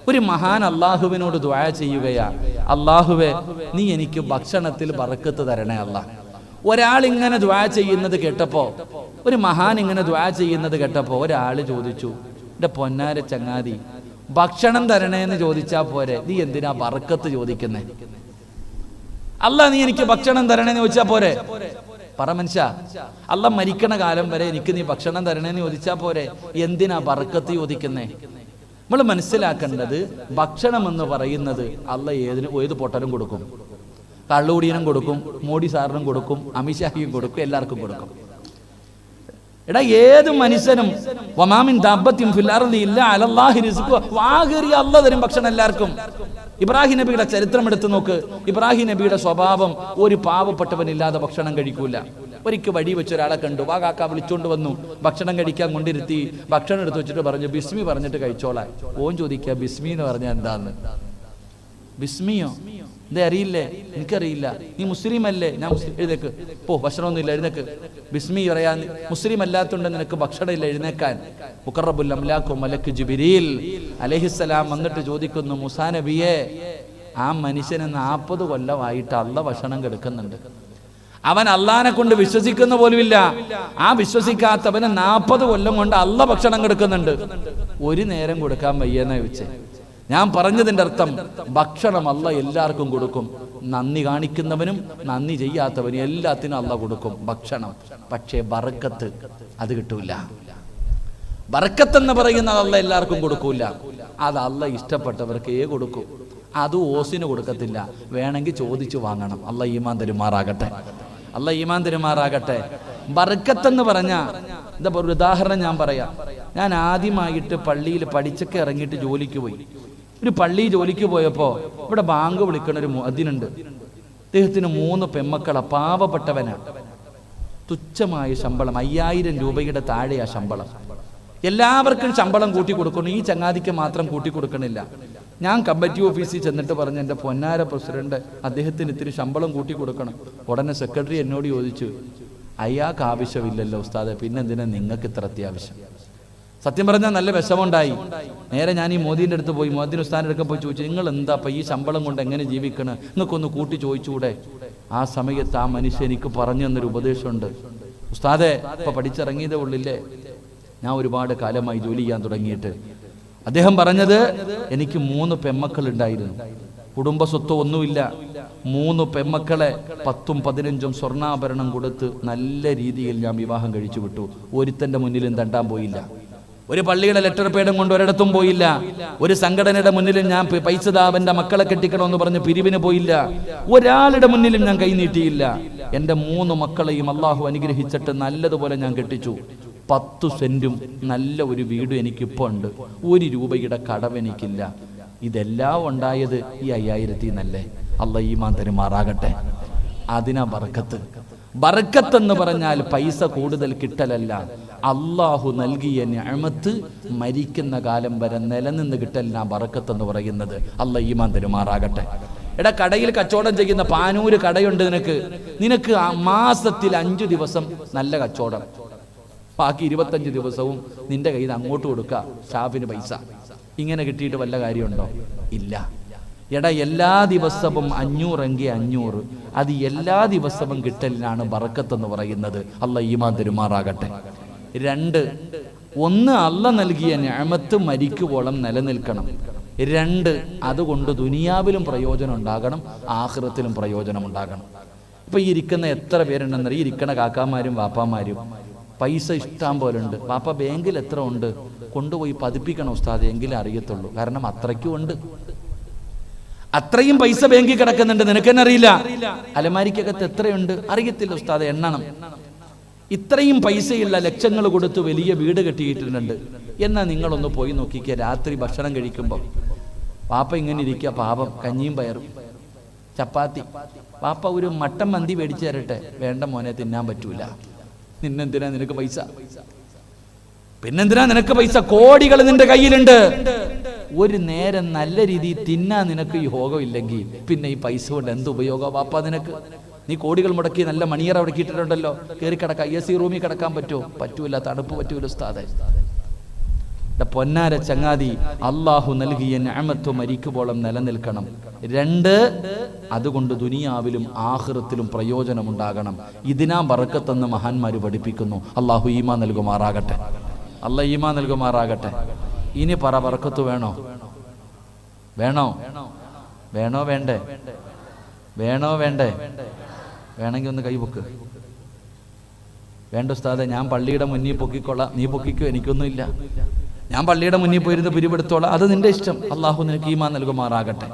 ഒരു മഹാൻ അള്ളാഹുവിനോട് ദുആ ചെയ്യുകയാ, അള്ളാഹുവേ നീ എനിക്ക് ഭക്ഷണത്തിൽ ബറക്കത്ത് തരണേ അല്ലാ. ഒരാൾ ഇങ്ങനെ ദുആ ചെയ്യുന്നത് കേട്ടപ്പോ, ഒരു മഹാൻ ഇങ്ങനെ ദുആ ചെയ്യുന്നത് കേട്ടപ്പോ ഒരാൾ ചോദിച്ചു, എന്റെ പൊന്നാര ചങ്ങാതി, ഭക്ഷണം തരണേന്ന് ചോദിച്ചാ പോരെ, നീ എന്തിനാ ബറക്കത്ത് ചോദിക്കുന്നേ? അല്ലാ നീ എനിക്ക് ഭക്ഷണം തരണേന്ന് ചോദിച്ചാ പോരെ? പറ മനുഷ്യ, അല്ലാ മരിക്കണ കാലം വരെ എനിക്ക് നീ ഭക്ഷണം തരണേന്ന് ചോദിച്ചാ പോരെ? എന്തിനാ ബറക്കത്ത് ചോദിക്കുന്നേ? നമ്മൾ മനസ്സിലാക്കേണ്ടത് ഭക്ഷണം എന്ന് പറയുന്നത് അള്ള ഏത് പൊട്ടനും കൊടുക്കും. കള്ളുകുടിയനും കൊടുക്കും, മോഡി സാറിനും കൊടുക്കും, അമിത്ഷാഹിയും കൊടുക്കും, എല്ലാവർക്കും കൊടുക്കും. എടാ ഏത് മനുഷ്യനും വമാമിൻ ദാബത്തിൻ ഫിൽ അർളി ഇല്ലാ അലല്ലാഹി റിസ്ഖുഹ വാഗിറി അല്ല തരും ഭക്ഷണം എല്ലാവർക്കും. ഇബ്രാഹിം നബിയുടെ ചരിത്രം എടുത്തു നോക്ക്. ഇബ്രാഹിം നബിയുടെ സ്വഭാവം ഒരു പാവപ്പെട്ടവനില്ലാതെ ഭക്ഷണം കഴിക്കൂല. ഒരിക്കൽ വഴി വെച്ച ഒരാളെ കണ്ടു, വാകാക്ക വിളിച്ചോണ്ട് വന്നു, ഭക്ഷണം കഴിക്കാൻ കൊണ്ടിരുത്തി. ഭക്ഷണം എടുത്ത് വെച്ചിട്ട് പറഞ്ഞു ബിസ്മി പറഞ്ഞിട്ട് കഴിച്ചോളാൻ. ഓൻ ചോദിക്കുക ബിസ്മി എന്ന് പറഞ്ഞാൽ എന്താന്ന്? ബിസ്മിയോ? ഇതേ അറിയില്ലേ? എനിക്കറിയില്ല. നീ മുസ്ലിം അല്ലേ? ഞാൻ എഴുന്നേക്ക് പോ, ഭക്ഷണമൊന്നുമില്ല, എഴുന്നേക്ക്. ബിസ്മി പറയാൻ മുസ്ലിം അല്ലാത്തതുകൊണ്ട് നിനക്ക് ഭക്ഷണമില്ല, എഴുന്നേക്കാൻ. മുഖറബുൽ അംലാഖു മലക്ക് ജിബ്രീൽ അലൈഹിസ്സലാം വന്നിട്ട് ചോദിക്കുന്നു, മൂസാ നബിയെ, ആ മനുഷ്യന് 40 കൊല്ലമായിട്ട് അള്ള ഭക്ഷണം കൊടുക്കുന്നുണ്ട്. അവൻ അള്ളാനെ കൊണ്ട് വിശ്വസിക്കുന്ന പോലുമില്ല. ആ വിശ്വസിക്കാത്തവന് 40 കൊല്ലം കൊണ്ട് അള്ള ഭക്ഷണം കൊടുക്കുന്നുണ്ട്. ഒരു നേരം കൊടുക്കാൻ വയ്യെന്നാ ചോദിച്ചേ. ഞാൻ പറഞ്ഞതിൻ്റെ അർത്ഥം ഭക്ഷണം അള്ള എല്ലാവർക്കും കൊടുക്കും. നന്ദി കാണിക്കുന്നവനും നന്ദി ചെയ്യാത്തവനും എല്ലാത്തിനും അള്ള കൊടുക്കും ഭക്ഷണം. പക്ഷേ ബറക്കത്ത് അത് കിട്ടൂല. ബറക്കത്ത് എന്ന് പറയുന്നത് അള്ള എല്ലാവർക്കും കൊടുക്കൂല. അത് അള്ള ഇഷ്ടപ്പെട്ടവർക്ക് കൊടുക്കും. അത് ഓസിന് കൊടുക്കത്തില്ല. വേണമെങ്കിൽ ചോദിച്ചു വാങ്ങണം. അള്ള ഈമാൻ തരുമാറാകട്ടെ. അള്ള ഈമാൻ തരുമാറാകട്ടെ. ബറക്കത്തെന്ന് പറഞ്ഞ എന്താ ഒരു ഉദാഹരണം ഞാൻ പറയാം. ഞാൻ ആദ്യമായിട്ട് പള്ളിയിൽ പഠിച്ചൊക്കെ ഇറങ്ങിയിട്ട് ജോലിക്ക് പോയി. ഒരു പള്ളി ജോലിക്ക് പോയപ്പോൾ ഇവിടെ ബാങ്ക് വിളിക്കണ ഒരു മുഅദ്ദിനുണ്ട്. അദ്ദേഹത്തിന് 3 പെമ്മക്കള, പാവപ്പെട്ടവനാണ്. തുച്ഛമായ ശമ്പളം, 5000 രൂപയുടെ താഴെയാ ശമ്പളം. എല്ലാവർക്കും ശമ്പളം കൂട്ടി കൊടുക്കണം, ഈ ചങ്ങാതിക്ക് മാത്രം കൂട്ടി കൊടുക്കണില്ല. ഞാൻ കമ്മിറ്റി ഓഫീസിൽ ചെന്നിട്ട് പറഞ്ഞു, എൻ്റെ പൊന്നാര പ്രസിഡന്റ്, അദ്ദേഹത്തിന് ഇത്തിരി ശമ്പളം കൂട്ടി കൊടുക്കണം. ഉടനെ സെക്രട്ടറി എന്നോട് ചോദിച്ചു, അയാൾക്ക് ആവശ്യമില്ലല്ലോ ഉസ്താദെ, പിന്നെന്തിനാ നിങ്ങൾക്ക് ഇത്ര അത്യാവശ്യം? സത്യം പറഞ്ഞാൽ നല്ല വിഷമുണ്ടായി. നേരെ ഞാൻ ഈ മോദിൻ്റെ അടുത്ത് പോയി, മോദിൻ ഉസ്താദിൻ്റെ അടുക്ക പോയി ചോദിച്ചു, നിങ്ങൾ എന്താ ഇപ്പം ഈ ശമ്പളം കൊണ്ട് എങ്ങനെ ജീവിക്കണം? നിങ്ങൾക്കൊന്ന് കൂട്ടി ചോദിച്ചുകൂടെ? ആ സമയത്ത് ആ മനുഷ്യൻ എനിക്ക് പറഞ്ഞു തന്നൊരു ഉപദേശമുണ്ട്. ഉസ്താദെ, ഇപ്പം പഠിച്ചിറങ്ങിയതേ ഉള്ളില്ലേ, ഞാൻ ഒരുപാട് കാലമായി ജോലി ചെയ്യാൻ തുടങ്ങിയിട്ട്. അദ്ദേഹം പറഞ്ഞത്, എനിക്ക് 3 പെമ്മക്കൾ ഉണ്ടായിരുന്നു. കുടുംബ സ്വത്തോ ഒന്നുമില്ല. 3 പെമ്മക്കളെ 10ഉം 15ഉം സ്വർണ്ണാഭരണം കൊടുത്ത് നല്ല രീതിയിൽ ഞാൻ വിവാഹം കഴിച്ചു വിട്ടു. ഒരുത്തൻ്റെ മുന്നിലും തണ്ടാൻ പോയില്ല. ഒരു പള്ളിയുടെ ലെറ്റർ പേഡും കൊണ്ട് ഒരിടത്തും പോയില്ല. ഒരു സംഘടനയുടെ മുന്നിലും ഞാൻ പൈസ ദാവന്റെ മക്കളെ കെട്ടിക്കണമെന്ന് പറഞ്ഞ് പിരിവിന് പോയില്ല. ഒരാളുടെ മുന്നിലും ഞാൻ കൈനീട്ടിയില്ല. എൻ്റെ 3 മക്കളെയും അള്ളാഹു അനുഗ്രഹിച്ചിട്ട് നല്ലതുപോലെ ഞാൻ കെട്ടിച്ചു. 10 സെന്റും നല്ല ഒരു വീടും എനിക്കിപ്പോൾ ഉണ്ട്. 1 രൂപയുടെ കടവ് എനിക്കില്ല. ഇതെല്ലാം ഉണ്ടായത് ഈ 5000 നല്ലേ. അള്ളാഹു ഈമാൻ തരുമാറാകട്ടെ. അതിനാ ബർക്കത്ത്. ബർക്കത്ത് എന്ന് പറഞ്ഞാൽ പൈസ കൂടുതൽ കിട്ടലല്ല, അള്ളാഹു നൽകിയ നിഅമത്ത് മരിക്കുന്ന കാലം വരെ നിലനിന്ന് കിട്ടലിനാ ബർക്കത്ത് എന്ന് പറയുന്നത്. അള്ളാഹു ഈമാൻ തരുമാറാകട്ടെ. എടാ, കടയിൽ കച്ചവടം ചെയ്യുന്ന പാനൂര് കടയുണ്ട് നിനക്ക് ആ മാസത്തിൽ 5 ദിവസം നല്ല കച്ചവടം, ബാക്കി 25 ദിവസവും നിന്റെ കയ്യിൽ നിന്ന് അങ്ങോട്ട് കൊടുക്കുക, സ്റ്റാഫിന് പൈസ. ഇങ്ങനെ കിട്ടിയിട്ട് വല്ല കാര്യമുണ്ടോ? ഇല്ല. എടാ, എല്ലാ ദിവസവും 500 എങ്കിൽ 500, അത് എല്ലാ ദിവസവും കിട്ടലിനാണ് ബർക്കത്ത് എന്ന് പറയുന്നത്. അള്ളാഹു ഈമാൻ തരുമാറാകട്ടെ. 2, 1 അള്ള നൽകിയ നിഅമത്ത് മരിക്കുവോളം നിലനിൽക്കണം. 2, അതുകൊണ്ട് ദുനിയാവിലും പ്രയോജനം ഉണ്ടാകണം, ആഖിറത്തിലും പ്രയോജനം ഉണ്ടാകണം. ഇപ്പൊ ഈ ഇരിക്കുന്ന എത്ര പേരുണ്ടെന്നറിയ, ഈ ഇരിക്കണ കാക്കാമാരും വാപ്പാമാരും പൈസ ഇഷ്ടം പോലെ ഉണ്ട്. വാപ്പ ബാങ്കിൽ എത്ര ഉണ്ട്? കൊണ്ടുപോയി പതിപ്പിക്കണം ഉസ്താദ്, എങ്കിലും അറിയത്തുള്ളൂ. കാരണം അത്രയ്ക്കും ഉണ്ട്. അത്രയും പൈസ ബാങ്കിൽ കിടക്കുന്നുണ്ട്, നിനക്കെന്നെ അറിയില്ല. അലമാരിക്കകത്ത് എത്രയുണ്ട് അറിയത്തില്ല ഉസ്താദ്, എണ്ണണം. ഇത്രയും പൈസയുള്ള ലക്ഷങ്ങൾ കൊടുത്ത് വലിയ വീട് കെട്ടിയിട്ടുണ്ട്. എന്നാൽ നിങ്ങളൊന്ന് പോയി നോക്കിക്കുക, രാത്രി ഭക്ഷണം കഴിക്കുമ്പോൾ വാപ്പ ഇങ്ങനെ ഇരിക്കുക, പാപം, കഞ്ഞിയും പയറും ചപ്പാത്തി. വാപ്പ ഒരു മട്ടൻ മന്തി മേടിച്ചു തരട്ടെ? വേണ്ട മോനെ, തിന്നാൻ പറ്റൂല. നിന്നെന്തിനാ നിനക്ക് പൈസ? പിന്നെന്തിനാ നിനക്ക് പൈസ? കോടികൾ നിന്റെ കയ്യിലുണ്ട്. ഒരു നേരം നല്ല രീതിയിൽ തിന്നാൻ നിനക്ക് ഈ യോഗം ഇല്ലെങ്കിൽ പിന്നെ ഈ പൈസ കൊണ്ട് എന്ത് ഉപയോഗം വാപ്പ നിനക്ക്? നീ കോടികൾ മുടക്കി നല്ല മണിയറ അവിടെ കിട്ടിയിട്ടുണ്ടല്ലോ, കയറി കിടക്കാം. AC റൂമിൽ കിടക്കാൻ പറ്റുമോ? പറ്റൂല. തണുപ്പ് പറ്റൂല ഉസ്താദേ. പൊന്നാര ചങ്ങാതി, അള്ളാഹു നൽകിയ നിഅമത്ത് മരിക്കുവോളം നിലനിൽക്കണം. 2, അതുകൊണ്ട് ദുനിയാവിലും ആഖിറത്തിലും പ്രയോജനമുണ്ടാകണം. ഇതിനാ ബർക്കത്തെന്ന് മഹാന്മാര് പഠിപ്പിക്കുന്നു. അള്ളാഹു ഈമാൻ നൽകുമാറാകട്ടെ. അള്ളാഹു ഈമാൻ നൽകുമാറാകട്ടെ. ഇനി പറ, ബർക്കത്ത് വേണോ? വേണോ? വേണോ വേണ്ടേ? വേണോ വേണ്ടേ? വേണമെങ്കിൽ ഒന്ന് കൈപൊക്ക്. വേണ്ട ഉസ്താദെ, ഞാൻ പള്ളിയുടെ മുന്നിൽ പൊക്കിക്കൊള്ളാം, നീ പൊക്കിക്കോ, എനിക്കൊന്നുമില്ല. ഞാൻ പള്ളിയുടെ മുന്നിൽ പോയിരുന്ന് പിരിവെടുത്തോളാം, അത് നിന്റെ ഇഷ്ടം. അള്ളാഹു നിനക്ക് ഈമാൻ നൽകുമാറാകട്ടെ.